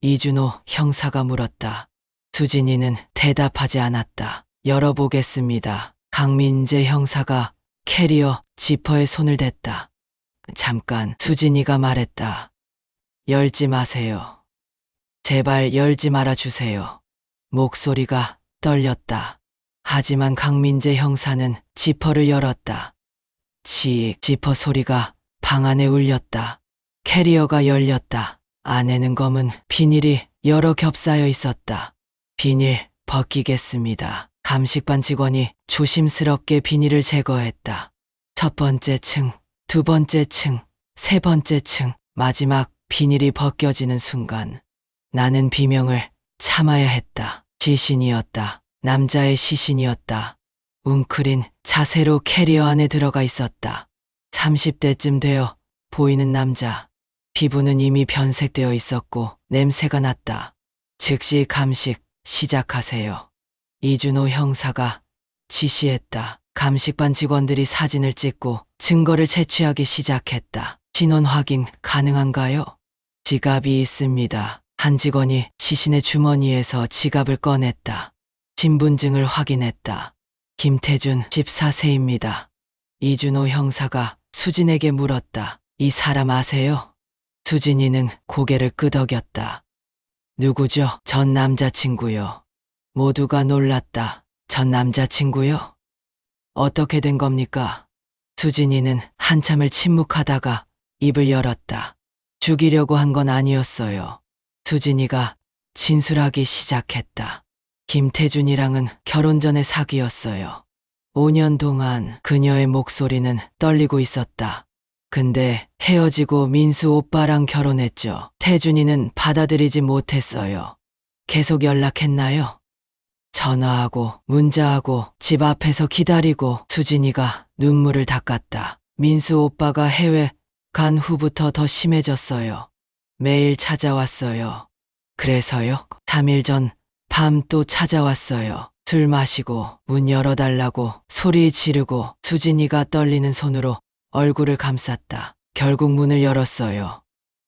이준호 형사가 물었다. 수진이는 대답하지 않았다. 열어보겠습니다. 강민재 형사가 캐리어 지퍼에 손을 댔다. 잠깐, 수진이가 말했다. 열지 마세요. 제발 열지 말아주세요. 목소리가 떨렸다. 하지만 강민재 형사는 지퍼를 열었다. 칙, 지퍼 소리가 방 안에 울렸다. 캐리어가 열렸다. 안에는 검은 비닐이 여러 겹쌓여 있었다. 비닐 벗기겠습니다. 감식반 직원이 조심스럽게 비닐을 제거했다. 첫 번째 층, 두 번째 층, 세 번째 층, 마지막 비닐이 벗겨지는 순간 나는 비명을 참아야 했다. 시신이었다. 남자의 시신이었다. 웅크린 자세로 캐리어 안에 들어가 있었다. 30대쯤 되어 보이는 남자. 피부는 이미 변색되어 있었고 냄새가 났다. 즉시 감식 시작하세요. 이준호 형사가 지시했다. 감식반 직원들이 사진을 찍고 증거를 채취하기 시작했다. 신원 확인 가능한가요? 지갑이 있습니다. 한 직원이 시신의 주머니에서 지갑을 꺼냈다. 신분증을 확인했다. 김태준 14세입니다. 이준호 형사가 수진에게 물었다. 이 사람 아세요? 수진이는 고개를 끄덕였다. 누구죠? 전 남자친구요. 모두가 놀랐다. 전 남자친구요? 어떻게 된 겁니까? 수진이는 한참을 침묵하다가 입을 열었다. 죽이려고 한 건 아니었어요. 수진이가 진술하기 시작했다. 김태준이랑은 결혼 전에 사귀었어요. 5년 동안 그녀의 목소리는 떨리고 있었다. 근데 헤어지고 민수 오빠랑 결혼했죠. 태준이는 받아들이지 못했어요. 계속 연락했나요? 전화하고 문자하고 집 앞에서 기다리고. 수진이가 눈물을 닦았다. 민수 오빠가 해외 간 후부터 더 심해졌어요. 매일 찾아왔어요. 그래서요? 3일 전 밤 또 찾아왔어요. 술 마시고 문 열어달라고 소리 지르고. 수진이가 떨리는 손으로 얼굴을 감쌌다. 결국 문을 열었어요.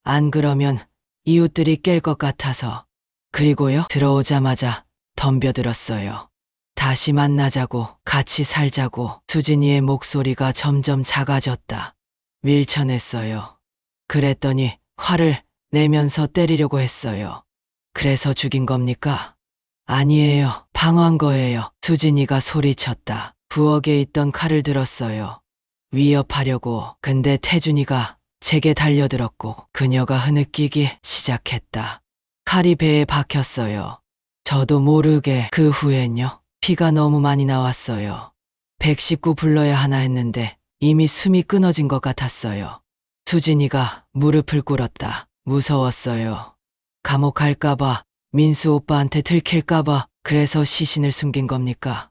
안 그러면 이웃들이 깰 것 같아서. 그리고요? 들어오자마자 덤벼들었어요. 다시 만나자고, 같이 살자고. 수진이의 목소리가 점점 작아졌다. 밀쳐냈어요. 그랬더니 화를 내면서 때리려고 했어요. 그래서 죽인 겁니까? 아니에요. 방어한 거예요. 수진이가 소리쳤다. 부엌에 있던 칼을 들었어요. 위협하려고. 근데 태준이가 제게 달려들었고 그녀가 흐느끼기 시작했다. 칼이 배에 박혔어요. 저도 모르게. 그 후엔요. 피가 너무 많이 나왔어요. 119 불러야 하나 했는데 이미 숨이 끊어진 것 같았어요. 수진이가 무릎을 꿇었다. 무서웠어요. 감옥 갈까봐, 민수 오빠한테 들킬까봐. 그래서 시신을 숨긴 겁니까?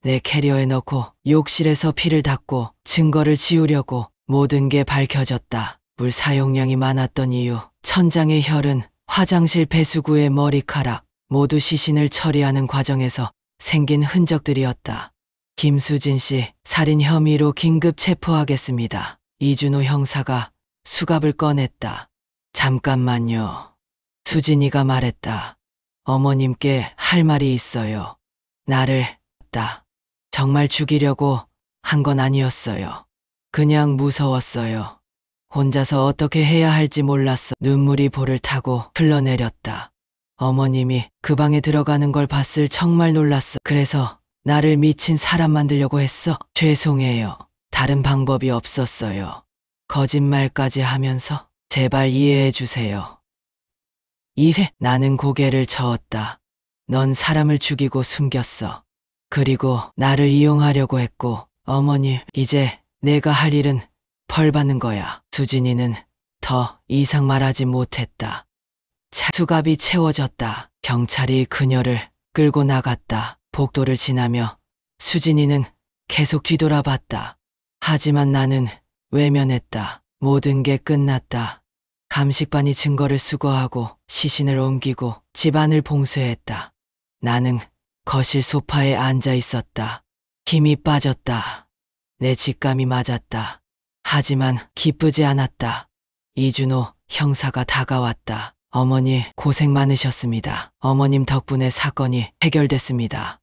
내 캐리어에 넣고 욕실에서 피를 닦고 증거를 지우려고. 모든 게 밝혀졌다. 물 사용량이 많았던 이유, 천장의 혈흔, 화장실 배수구의 머리카락, 모두 시신을 처리하는 과정에서 생긴 흔적들이었다. 김수진 씨, 살인 혐의로 긴급 체포하겠습니다. 이준호 형사가 수갑을 꺼냈다. 잠깐만요. 수진이가 말했다. 어머님께 할 말이 있어요. 나를 정말 죽이려고 한 건 아니었어요. 그냥 무서웠어요. 혼자서 어떻게 해야 할지 몰랐어. 눈물이 볼을 타고 흘러내렸다. 어머님이 그 방에 들어가는 걸 봤을 정말 놀랐어. 그래서 나를 미친 사람 만들려고 했어. 죄송해요. 다른 방법이 없었어요. 거짓말까지 하면서 제발 이해해 주세요. 이해? 나는 고개를 저었다. 넌 사람을 죽이고 숨겼어. 그리고 나를 이용하려고 했고, 어머니, 이제 내가 할 일은 벌 받는 거야. 수진이는 더 이상 말하지 못했다. 수갑이 채워졌다. 경찰이 그녀를 끌고 나갔다. 복도를 지나며 수진이는 계속 뒤돌아봤다. 하지만 나는 외면했다. 모든 게 끝났다. 감식반이 증거를 수거하고 시신을 옮기고 집안을 봉쇄했다. 나는 거실 소파에 앉아 있었다. 힘이 빠졌다. 내 직감이 맞았다. 하지만 기쁘지 않았다. 이준호 형사가 다가왔다. 어머니 고생 많으셨습니다. 어머님 덕분에 사건이 해결됐습니다.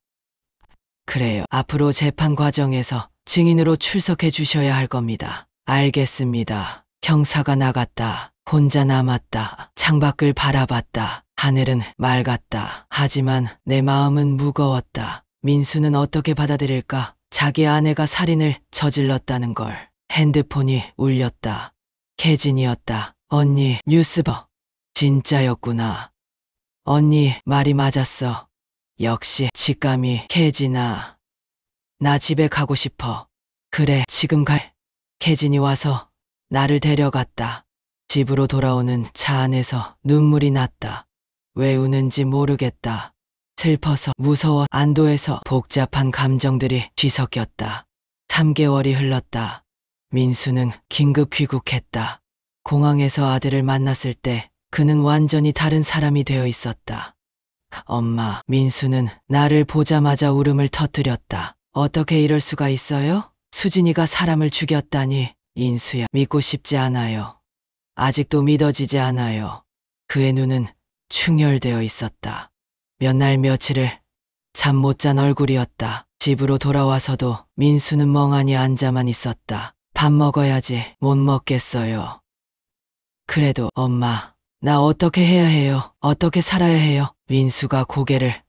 그래요. 앞으로 재판 과정에서 증인으로 출석해 주셔야 할 겁니다. 알겠습니다. 형사가 나갔다. 혼자 남았다. 창밖을 바라봤다. 하늘은 맑았다. 하지만 내 마음은 무거웠다. 민수는 어떻게 받아들일까? 자기 아내가 살인을 저질렀다는 걸. 핸드폰이 울렸다. 혜진이었다. 언니, 뉴스 봐. 진짜였구나. 언니 말이 맞았어. 역시 직감이. 혜진아, 나 집에 가고 싶어. 그래, 지금 갈. 혜진이 와서 나를 데려갔다. 집으로 돌아오는 차 안에서 눈물이 났다. 왜 우는지 모르겠다. 슬퍼서, 무서워, 안도해서 복잡한 감정들이 뒤섞였다. 3개월이 흘렀다. 민수는 긴급 귀국했다. 공항에서 아들을 만났을 때 그는 완전히 다른 사람이 되어 있었다. 엄마, 민수는 나를 보자마자 울음을 터뜨렸다. 어떻게 이럴 수가 있어요? 수진이가 사람을 죽였다니. 인수야, 믿고 싶지 않아요. 아직도 믿어지지 않아요. 그의 눈은 충혈되어 있었다. 몇 날 며칠을 잠 못 잔 얼굴이었다. 집으로 돌아와서도 민수는 멍하니 앉아만 있었다. 밥 먹어야지. 못 먹겠어요. 그래도 엄마, 나 어떻게 해야 해요? 어떻게 살아야 해요? 민수가 고개를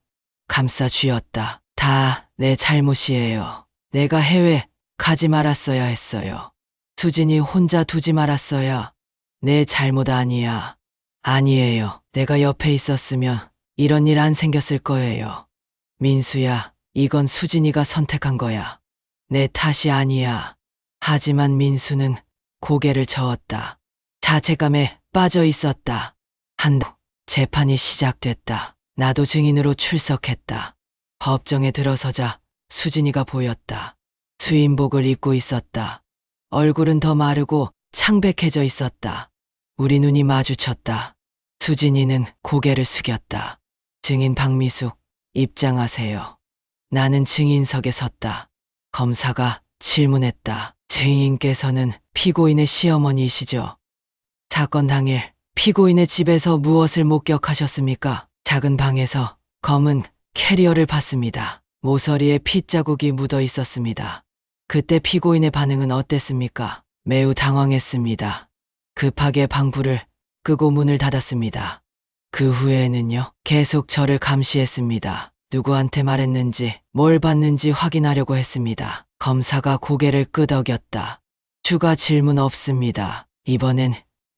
감싸 쥐었다. 다 내 잘못이에요. 내가 해외 가지 말았어야 했어요. 수진이 혼자 두지 말았어야. 내 잘못 아니야. 아니에요. 내가 옆에 있었으면 이런 일 안 생겼을 거예요. 민수야, 이건 수진이가 선택한 거야. 내 탓이 아니야. 하지만 민수는 고개를 저었다. 자책감에 빠져 있었다. 재판이 시작됐다. 나도 증인으로 출석했다. 법정에 들어서자 수진이가 보였다. 수인복을 입고 있었다. 얼굴은 더 마르고 창백해져 있었다. 우리 눈이 마주쳤다. 수진이는 고개를 숙였다. 증인 박미숙, 입장하세요. 나는 증인석에 섰다. 검사가 질문했다. 증인께서는 피고인의 시어머니이시죠? 사건 당일 피고인의 집에서 무엇을 목격하셨습니까? 작은 방에서 검은 캐리어를 봤습니다. 모서리에 핏자국이 묻어 있었습니다. 그때 피고인의 반응은 어땠습니까? 매우 당황했습니다. 급하게 방불을 끄고 문을 닫았습니다. 그 후에는요, 계속 저를 감시했습니다. 누구한테 말했는지, 뭘 봤는지 확인하려고 했습니다. 검사가 고개를 끄덕였다. 추가 질문 없습니다. 이번엔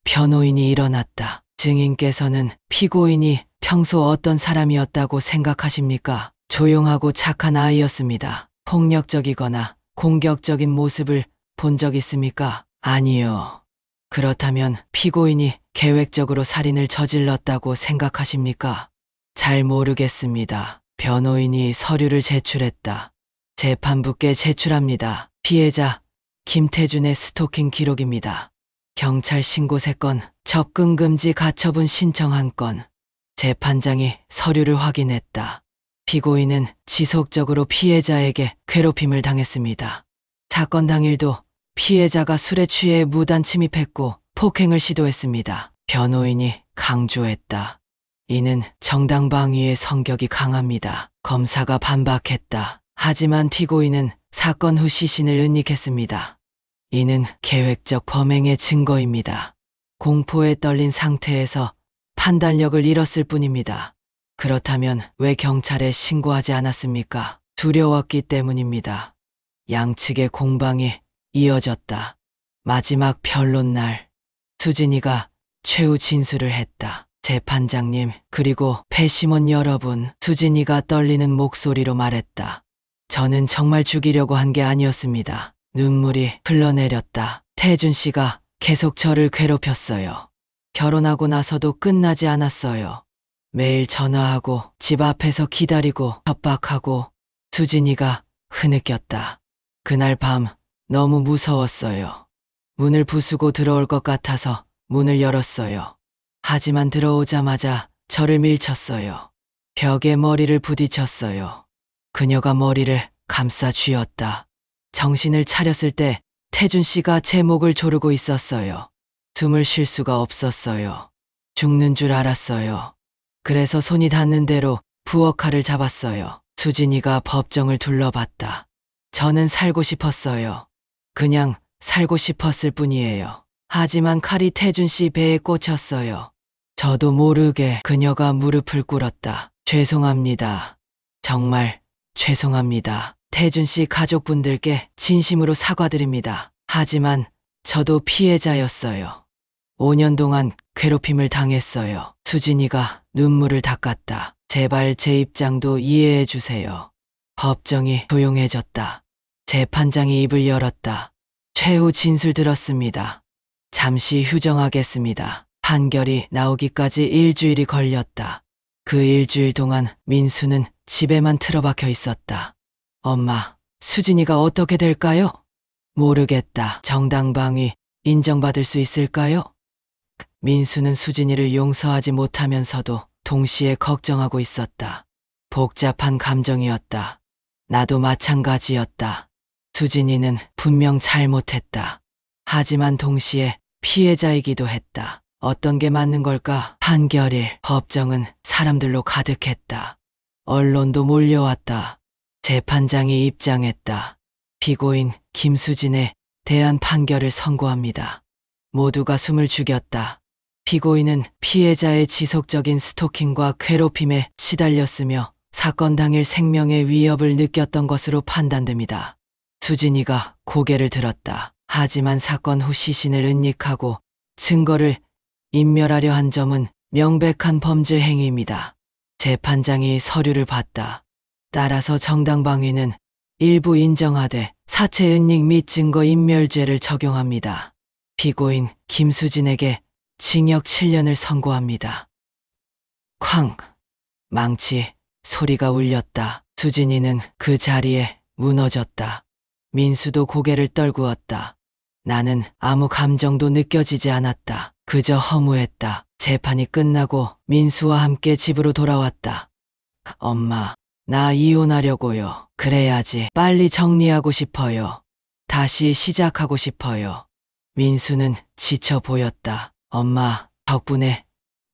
변호인이 일어났다. 증인께서는 피고인이 평소 어떤 사람이었다고 생각하십니까? 조용하고 착한 아이였습니다. 폭력적이거나 공격적인 모습을 본 적 있습니까? 아니요. 그렇다면 피고인이 계획적으로 살인을 저질렀다고 생각하십니까? 잘 모르겠습니다. 변호인이 서류를 제출했다. 재판부께 제출합니다. 피해자 김태준의 스토킹 기록입니다. 경찰 신고 3건, 접근 금지 가처분 신청 1건. 재판장이 서류를 확인했다. 피고인은 지속적으로 피해자에게 괴롭힘을 당했습니다. 사건 당일도 피해자가 술에 취해 무단 침입했고 폭행을 시도했습니다. 변호인이 강조했다. 이는 정당방위의 성격이 강합니다. 검사가 반박했다. 하지만 피고인은 사건 후 시신을 은닉했습니다. 이는 계획적 범행의 증거입니다. 공포에 떨린 상태에서 판단력을 잃었을 뿐입니다. 그렇다면 왜 경찰에 신고하지 않았습니까? 두려웠기 때문입니다. 양측의 공방이 이어졌다. 마지막 변론 날, 수진이가 최후 진술을 했다. 재판장님, 그리고 배심원 여러분, 수진이가 떨리는 목소리로 말했다. 저는 정말 죽이려고 한 게 아니었습니다. 눈물이 흘러내렸다. 태준 씨가 계속 저를 괴롭혔어요. 결혼하고 나서도 끝나지 않았어요. 매일 전화하고 집 앞에서 기다리고 협박하고. 수진이가 흐느꼈다. 그날 밤 너무 무서웠어요. 문을 부수고 들어올 것 같아서 문을 열었어요. 하지만 들어오자마자 저를 밀쳤어요. 벽에 머리를 부딪혔어요. 그녀가 머리를 감싸 쥐었다. 정신을 차렸을 때 태준 씨가 제 목을 조르고 있었어요. 숨을 쉴 수가 없었어요. 죽는 줄 알았어요. 그래서 손이 닿는 대로 부엌칼을 잡았어요. 수진이가 법정을 둘러봤다. 저는 살고 싶었어요. 그냥 살고 싶었을 뿐이에요. 하지만 칼이 태준 씨 배에 꽂혔어요. 저도 모르게 그녀가 무릎을 꿇었다. 죄송합니다. 정말 죄송합니다. 태준 씨 가족분들께 진심으로 사과드립니다. 하지만 저도 피해자였어요. 5년 동안 괴롭힘을 당했어요. 수진이가 눈물을 닦았다. 제발 제 입장도 이해해 주세요. 법정이 조용해졌다. 재판장이 입을 열었다. 최후 진술 들었습니다. 잠시 휴정하겠습니다. 판결이 나오기까지 일주일이 걸렸다. 그 일주일 동안 민수는 집에만 틀어박혀 있었다. 엄마, 수진이가 어떻게 될까요? 모르겠다. 정당방위 인정받을 수 있을까요? 민수는 수진이를 용서하지 못하면서도 동시에 걱정하고 있었다. 복잡한 감정이었다. 나도 마찬가지였다. 수진이는 분명 잘못했다. 하지만 동시에 피해자이기도 했다. 어떤 게 맞는 걸까? 판결일, 법정은 사람들로 가득했다. 언론도 몰려왔다. 재판장이 입장했다. 피고인 김수진에 대한 판결을 선고합니다. 모두가 숨을 죽였다. 피고인은 피해자의 지속적인 스토킹과 괴롭힘에 시달렸으며 사건 당일 생명의 위협을 느꼈던 것으로 판단됩니다. 수진이가 고개를 들었다. 하지만 사건 후 시신을 은닉하고 증거를 인멸하려 한 점은 명백한 범죄 행위입니다. 재판장이 서류를 봤다. 따라서 정당방위는 일부 인정하되 사체 은닉 및 증거 인멸죄를 적용합니다. 피고인 김수진에게 징역 7년을 선고합니다. 쾅! 망치 소리가 울렸다. 수진이는 그 자리에 무너졌다. 민수도 고개를 떨구었다. 나는 아무 감정도 느껴지지 않았다. 그저 허무했다. 재판이 끝나고 민수와 함께 집으로 돌아왔다. 엄마, 나 이혼하려고요. 그래야지 빨리 정리하고 싶어요. 다시 시작하고 싶어요. 민수는 지쳐 보였다. 엄마, 덕분에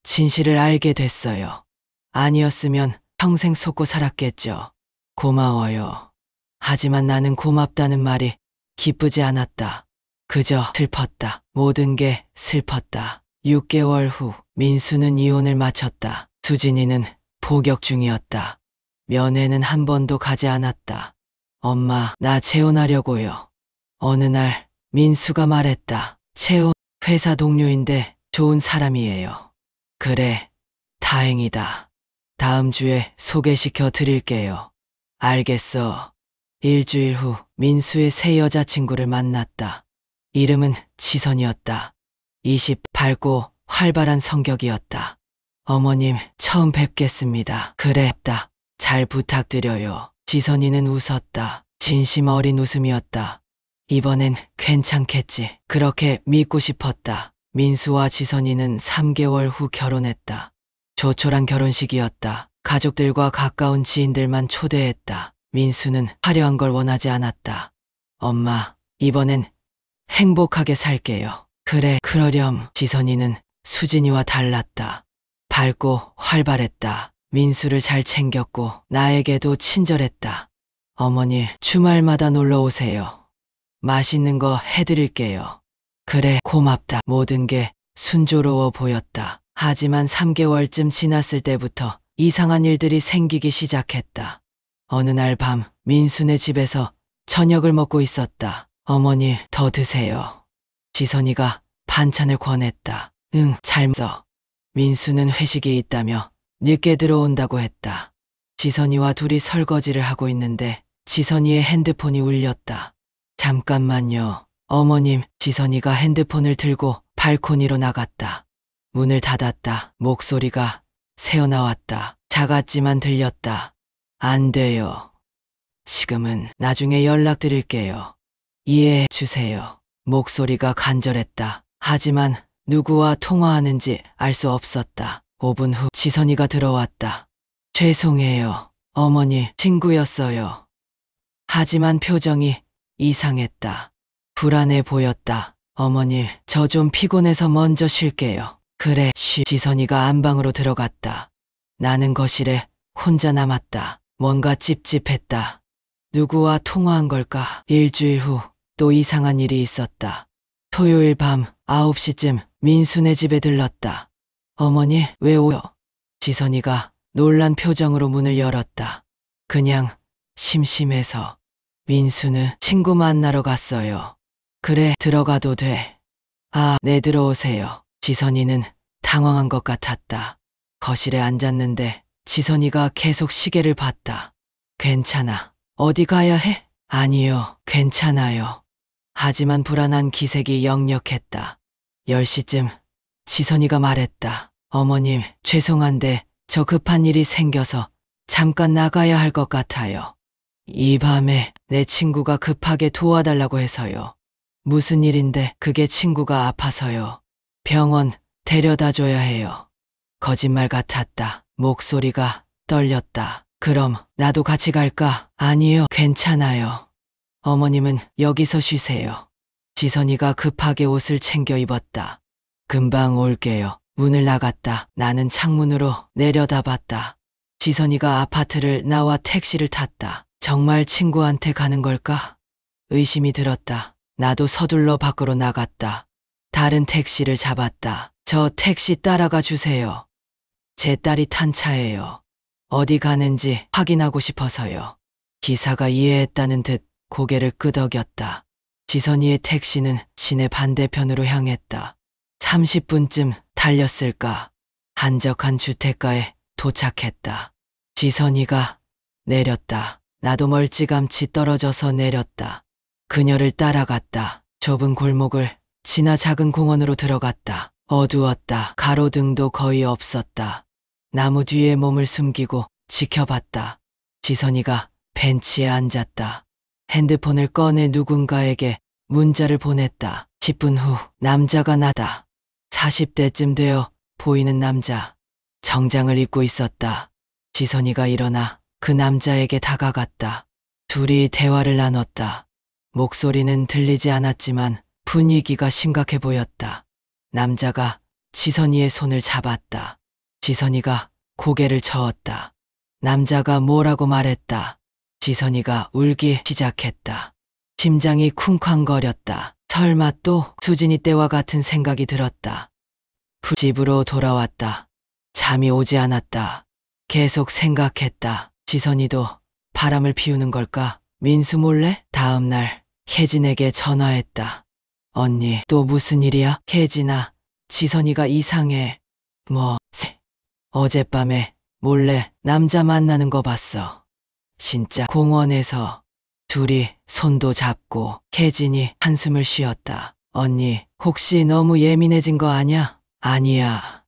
진실을 알게 됐어요. 아니었으면 평생 속고 살았겠죠. 고마워요. 하지만 나는 고맙다는 말이 기쁘지 않았다. 그저 슬펐다. 모든 게 슬펐다. 6개월 후 민수는 이혼을 마쳤다. 수진이는 복역 중이었다. 면회는 한 번도 가지 않았다. 엄마, 나 재혼하려고요. 어느 날 민수가 말했다. 재혼, 회사 동료인데 좋은 사람이에요. 그래, 다행이다. 다음 주에 소개시켜 드릴게요. 알겠어. 일주일 후 민수의 새 여자친구를 만났다. 이름은 지선이었다. 20, 밝고 활발한 성격이었다. 어머님, 처음 뵙겠습니다. 그랬다. 잘 부탁드려요. 지선이는 웃었다. 진심 어린 웃음이었다. 이번엔 괜찮겠지. 그렇게 믿고 싶었다. 민수와 지선이는 3개월 후 결혼했다. 조촐한 결혼식이었다. 가족들과 가까운 지인들만 초대했다. 민수는 화려한 걸 원하지 않았다. 엄마, 이번엔 행복하게 살게요. 그래, 그러렴. 지선이는 수진이와 달랐다. 밝고 활발했다. 민수를 잘 챙겼고 나에게도 친절했다. 어머니, 주말마다 놀러 오세요. 맛있는 거 해드릴게요. 그래, 고맙다. 모든 게 순조로워 보였다. 하지만 3개월쯤 지났을 때부터 이상한 일들이 생기기 시작했다. 어느 날 밤 민수네 집에서 저녁을 먹고 있었다. 어머니, 더 드세요. 지선이가 반찬을 권했다. 응, 잘 먹어. 민수는 회식이 있다며 늦게 들어온다고 했다. 지선이와 둘이 설거지를 하고 있는데 지선이의 핸드폰이 울렸다. 잠깐만요. 어머님, 지선이가 핸드폰을 들고 발코니로 나갔다. 문을 닫았다. 목소리가 새어나왔다. 작았지만 들렸다. 안 돼요. 지금은 나중에 연락드릴게요. 이해해 주세요. 목소리가 간절했다. 하지만 누구와 통화하는지 알 수 없었다. 5분 후 지선이가 들어왔다. 죄송해요. 어머니, 친구였어요. 하지만 표정이 이상했다. 불안해 보였다. 어머니, 저 좀 피곤해서 먼저 쉴게요. 그래, 쉬. 지선이가 안방으로 들어갔다. 나는 거실에 혼자 남았다. 뭔가 찝찝했다. 누구와 통화한 걸까? 일주일 후 또 이상한 일이 있었다. 토요일 밤 9시쯤 민수네 집에 들렀다. 어머니, 왜 오요? 지선이가 놀란 표정으로 문을 열었다. 그냥 심심해서. 민수는 친구 만나러 갔어요. 그래, 들어가도 돼. 아, 네, 들어오세요. 지선이는 당황한 것 같았다. 거실에 앉았는데 지선이가 계속 시계를 봤다. 괜찮아. 어디 가야 해? 아니요, 괜찮아요. 하지만 불안한 기색이 역력했다. 10시쯤 지선이가 말했다. 어머님, 죄송한데 저 급한 일이 생겨서 잠깐 나가야 할 것 같아요. 이 밤에 내 친구가 급하게 도와달라고 해서요. 무슨 일인데? 그게 친구가 아파서요. 병원 데려다 줘야 해요. 거짓말 같았다. 목소리가 떨렸다. 그럼 나도 같이 갈까? 아니요, 괜찮아요. 어머님은 여기서 쉬세요. 지선이가 급하게 옷을 챙겨 입었다. 금방 올게요. 문을 나갔다. 나는 창문으로 내려다봤다. 지선이가 아파트를 나와 택시를 탔다. 정말 친구한테 가는 걸까? 의심이 들었다. 나도 서둘러 밖으로 나갔다. 다른 택시를 잡았다. 저 택시 따라가 주세요. 제 딸이 탄 차예요. 어디 가는지 확인하고 싶어서요. 기사가 이해했다는 듯 고개를 끄덕였다. 지선이의 택시는 시내 반대편으로 향했다. 30분쯤 달렸을까? 한적한 주택가에 도착했다. 지선이가 내렸다. 나도 멀찌감치 떨어져서 내렸다. 그녀를 따라갔다. 좁은 골목을 지나 작은 공원으로 들어갔다. 어두웠다. 가로등도 거의 없었다. 나무 뒤에 몸을 숨기고 지켜봤다. 지선이가 벤치에 앉았다. 핸드폰을 꺼내 누군가에게 문자를 보냈다. 10분 후 남자가 나다. 40대쯤 되어 보이는 남자. 정장을 입고 있었다. 지선이가 일어나 그 남자에게 다가갔다. 둘이 대화를 나눴다. 목소리는 들리지 않았지만 분위기가 심각해 보였다. 남자가 지선이의 손을 잡았다. 지선이가 고개를 저었다. 남자가 뭐라고 말했다. 지선이가 울기 시작했다. 심장이 쿵쾅거렸다. 설마 또 수진이 때와 같은 생각이 들었다. 집으로 돌아왔다. 잠이 오지 않았다. 계속 생각했다. 지선이도 바람을 피우는 걸까? 민수 몰래? 다음 날 혜진에게 전화했다. 언니, 또 무슨 일이야? 혜진아, 지선이가 이상해. 어젯밤에 몰래 남자 만나는 거 봤어. 진짜 공원에서 둘이 손도 잡고. 혜진이 한숨을 쉬었다. 언니, 혹시 너무 예민해진 거 아냐? 아니야.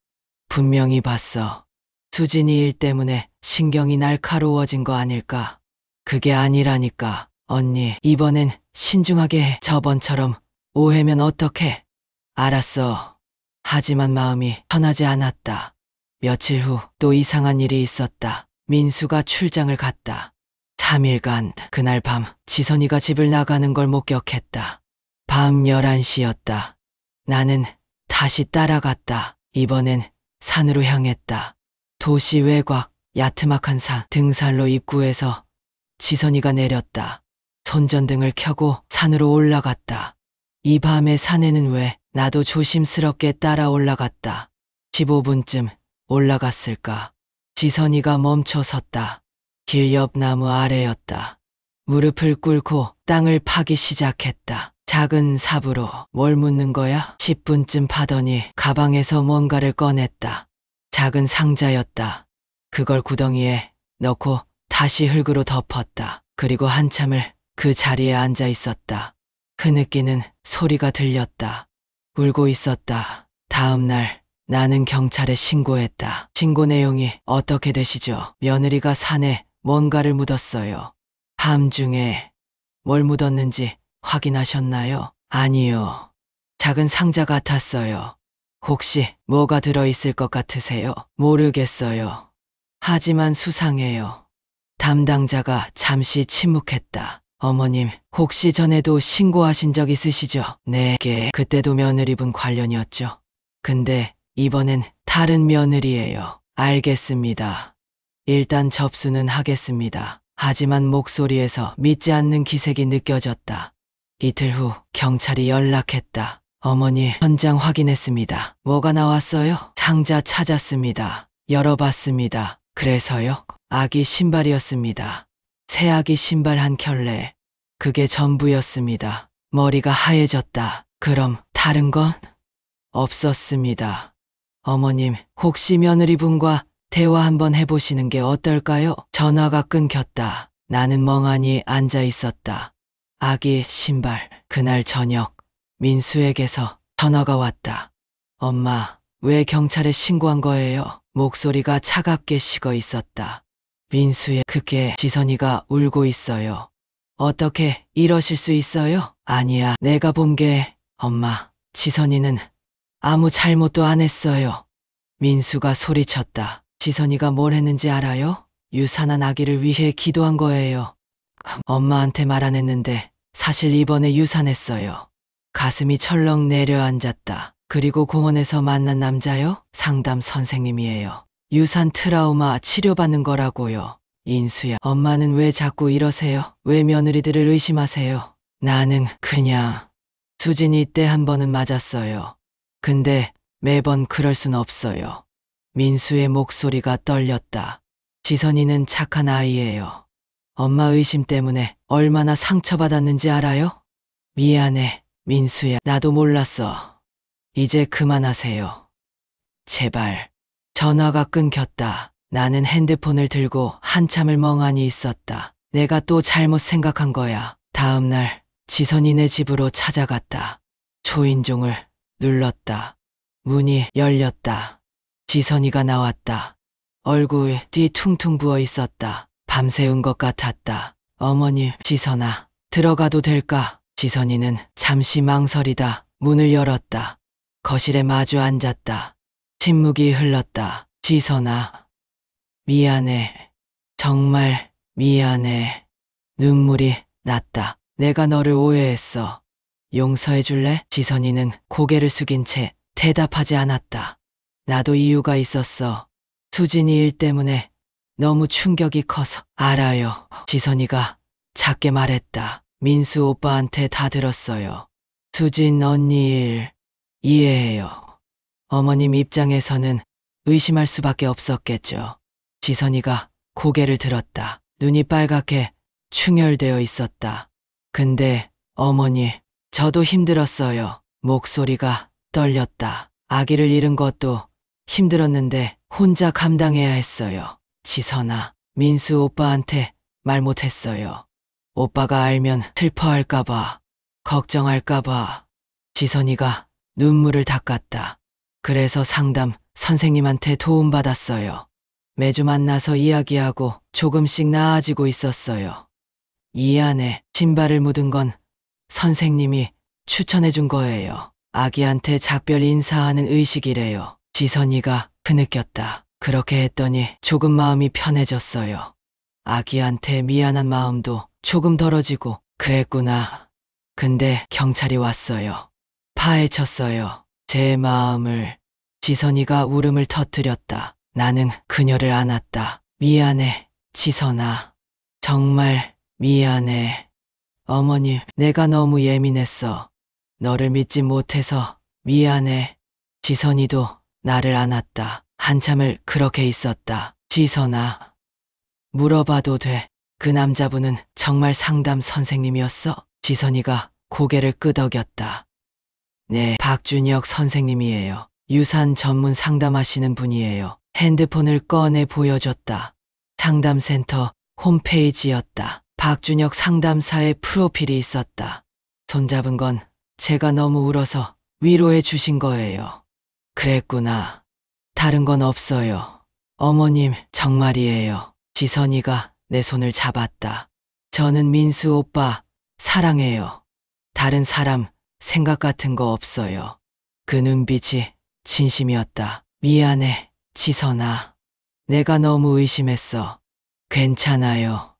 분명히 봤어. 수진이 일 때문에 신경이 날카로워진 거 아닐까? 그게 아니라니까. 언니, 이번엔 신중하게 해. 저번처럼 오해면 어떡해? 알았어. 하지만 마음이 편하지 않았다. 며칠 후 또 이상한 일이 있었다. 민수가 출장을 갔다. 3일간 그날 밤 지선이가 집을 나가는 걸 목격했다. 밤 11시였다. 나는 다시 따라갔다. 이번엔 산으로 향했다. 도시 외곽 야트막한 산 등산로 입구에서 지선이가 내렸다. 손전등을 켜고 산으로 올라갔다. 이 밤에 산에는 왜? 나도 조심스럽게 따라 올라갔다. 15분쯤 올라갔을까? 지선이가 멈춰 섰다. 길 옆 나무 아래였다. 무릎을 꿇고 땅을 파기 시작했다. 작은 삽으로. 뭘 묻는 거야? 10분쯤 파더니 가방에서 뭔가를 꺼냈다. 작은 상자였다. 그걸 구덩이에 넣고 다시 흙으로 덮었다. 그리고 한참을 그 자리에 앉아 있었다. 흐느끼는 소리가 들렸다. 울고 있었다. 다음 날 나는 경찰에 신고했다. 신고 내용이 어떻게 되시죠? 며느리가 산에 뭔가를 묻었어요. 밤중에 뭘 묻었는지 확인하셨나요? 아니요. 작은 상자 같았어요. 혹시 뭐가 들어있을 것 같으세요? 모르겠어요. 하지만 수상해요. 담당자가 잠시 침묵했다. 어머님, 혹시 전에도 신고하신 적 있으시죠? 네, 그때도 며느리분 관련이었죠. 근데 이번엔 다른 며느리예요. 알겠습니다. 일단 접수는 하겠습니다. 하지만 목소리에서 믿지 않는 기색이 느껴졌다. 이틀 후 경찰이 연락했다. 어머니, 현장 확인했습니다. 뭐가 나왔어요? 상자 찾았습니다. 열어봤습니다. 그래서요? 아기 신발이었습니다. 새아기 신발 한 켤레. 그게 전부였습니다. 머리가 하얘졌다. 그럼 다른 건? 없었습니다. 어머님, 혹시 며느리분과 대화 한번 해보시는 게 어떨까요? 전화가 끊겼다. 나는 멍하니 앉아 있었다. 아기 신발. 그날 저녁 민수에게서 전화가 왔다. 엄마, 왜 경찰에 신고한 거예요? 목소리가 차갑게 식어 있었다. 민수의 그게 지선이가 울고 있어요. 어떻게 이러실 수 있어요? 아니야, 내가 본 게. 엄마, 지선이는 아무 잘못도 안 했어요. 민수가 소리쳤다. 지선이가 뭘 했는지 알아요? 유산한 아기를 위해 기도한 거예요. 엄마한테 말 안 했는데 사실 이번에 유산했어요. 가슴이 철렁 내려앉았다. 그리고 공원에서 만난 남자요? 상담 선생님이에요. 유산 트라우마 치료받는 거라고요. 인수야, 엄마는 왜 자꾸 이러세요? 왜 며느리들을 의심하세요? 나는 그냥 수진이 때 한 번은 맞았어요. 근데 매번 그럴 순 없어요. 민수의 목소리가 떨렸다. 지선이는 착한 아이예요. 엄마 의심 때문에 얼마나 상처받았는지 알아요? 미안해, 민수야. 나도 몰랐어. 이제 그만하세요. 제발. 전화가 끊겼다. 나는 핸드폰을 들고 한참을 멍하니 있었다. 내가 또 잘못 생각한 거야. 다음 날 지선이네 집으로 찾아갔다. 초인종을 눌렀다. 문이 열렸다. 지선이가 나왔다. 얼굴 뒤퉁퉁 부어 있었다. 밤새운 것 같았다. 어머님, 지선아, 들어가도 될까? 지선이는 잠시 망설이다 문을 열었다. 거실에 마주 앉았다. 침묵이 흘렀다. 지선아, 미안해. 정말 미안해. 눈물이 났다. 내가 너를 오해했어. 용서해 줄래? 지선이는 고개를 숙인 채 대답하지 않았다. 나도 이유가 있었어. 수진이 일 때문에 너무 충격이 커서. 알아요. 지선이가 작게 말했다. 민수 오빠한테 다 들었어요. 수진 언니 일 이해해요. 어머님 입장에서는 의심할 수밖에 없었겠죠. 지선이가 고개를 들었다. 눈이 빨갛게 충혈되어 있었다. 근데 어머니, 저도 힘들었어요. 목소리가 떨렸다. 아기를 잃은 것도 힘들었는데 혼자 감당해야 했어요. 지선아, 민수 오빠한테 말 못했어요. 오빠가 알면 슬퍼할까봐, 걱정할까봐. 지선이가 눈물을 닦았다. 그래서 상담 선생님한테 도움받았어요. 매주 만나서 이야기하고 조금씩 나아지고 있었어요. 이 안에 신발을 묻은 건 선생님이 추천해 준 거예요. 아기한테 작별 인사하는 의식이래요. 지선이가 흐느꼈다. 그렇게 했더니 조금 마음이 편해졌어요. 아기한테 미안한 마음도 조금 덜어지고. 그랬구나. 근데 경찰이 왔어요. 파헤쳤어요. 제 마음을. 지선이가 울음을 터뜨렸다. 나는 그녀를 안았다. 미안해, 지선아. 정말 미안해. 어머님, 내가 너무 예민했어. 너를 믿지 못해서 미안해. 지선이도 나를 안았다. 한참을 그렇게 있었다. 지선아, 물어봐도 돼. 그 남자분은 정말 상담 선생님이었어? 지선이가 고개를 끄덕였다. 네, 박준혁 선생님이에요. 유산 전문 상담하시는 분이에요. 핸드폰을 꺼내 보여줬다. 상담센터 홈페이지였다. 박준혁 상담사의 프로필이 있었다. 손잡은 건 제가 너무 울어서 위로해 주신 거예요. 그랬구나. 다른 건 없어요. 어머님, 정말이에요. 지선이가 내 손을 잡았다. 저는 민수 오빠 사랑해요. 다른 사람 생각 같은 거 없어요. 그 눈빛이 진심이었다. 미안해, 지선아. 내가 너무 의심했어. 괜찮아요.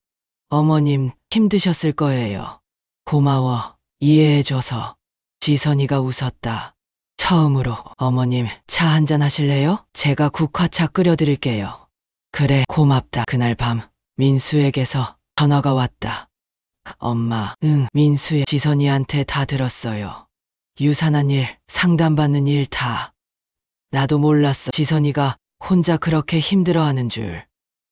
어머님 힘드셨을 거예요. 고마워, 이해해줘서. 지선이가 웃었다. 처음으로. 어머님, 차 한잔 하실래요? 제가 국화차 끓여드릴게요. 그래, 고맙다. 그날 밤 민수에게서 전화가 왔다. 엄마, 응, 민수의 지선이한테 다 들었어요. 유산한 일, 상담받는 일 다. 나도 몰랐어. 지선이가 혼자 그렇게 힘들어하는 줄.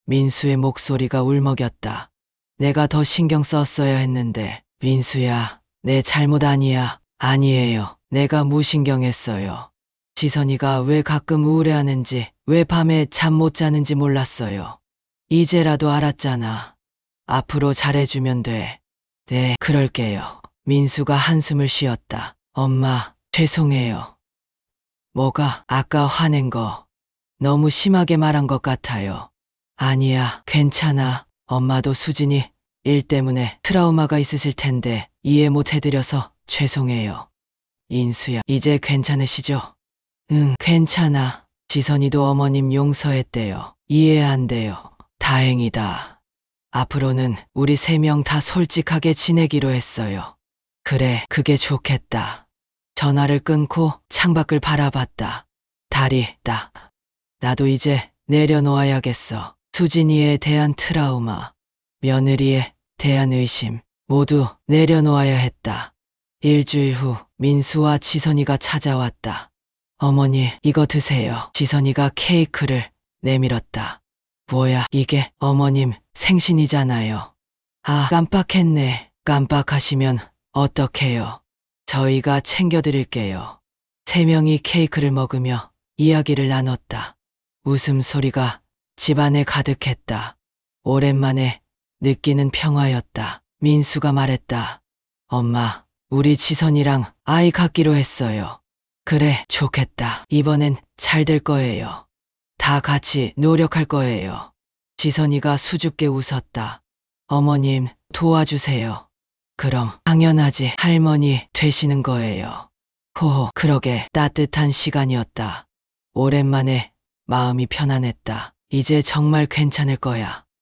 민수의 목소리가 울먹였다. 내가 더 신경 썼어야 했는데. 민수야, 내 잘못 아니야. 아니에요. 내가 무신경했어요. 지선이가 왜 가끔 우울해하는지, 왜 밤에 잠 못 자는지 몰랐어요. 이제라도 알았잖아. 앞으로 잘해주면 돼. 네, 그럴게요. 민수가 한숨을 쉬었다. 엄마, 죄송해요. 뭐가? 아까 화낸 거 너무 심하게 말한 것 같아요. 아니야, 괜찮아. 엄마도 수진이 일 때문에 트라우마가 있으실 텐데 이해 못 해드려서 죄송해요. 인수야, 이제 괜찮으시죠? 응, 괜찮아. 지선이도 어머님 용서했대요. 이해한대요. 다행이다. 앞으로는 우리 3명 다 솔직하게 지내기로 했어요. 그래, 그게 좋겠다. 전화를 끊고 창밖을 바라봤다. 달이 따. 나도 이제 내려놓아야겠어. 수진이에 대한 트라우마, 며느리에 대한 의심, 모두 내려놓아야 했다. 일주일 후 민수와 지선이가 찾아왔다. 어머니, 이거 드세요. 지선이가 케이크를 내밀었다. 뭐야, 이게 어머님 생신이잖아요. 아, 깜빡했네. 깜빡하시면 어떡해요. 저희가 챙겨드릴게요. 3명이 케이크를 먹으며 이야기를 나눴다. 웃음소리가 집안에 가득했다. 오랜만에 느끼는 평화였다. 민수가 말했다. 엄마, 우리 지선이랑 아이 갖기로 했어요. 그래, 좋겠다. 이번엔 잘 될 거예요. 다 같이 노력할 거예요. 지선이가 수줍게 웃었다. 어머님, 도와주세요. 그럼 당연하지, 할머니 되시는 거예요. 호호, 그러게 따뜻한 시간이었다. 오랜만에 마음이 편안했다. 이제 정말 괜찮을 거야.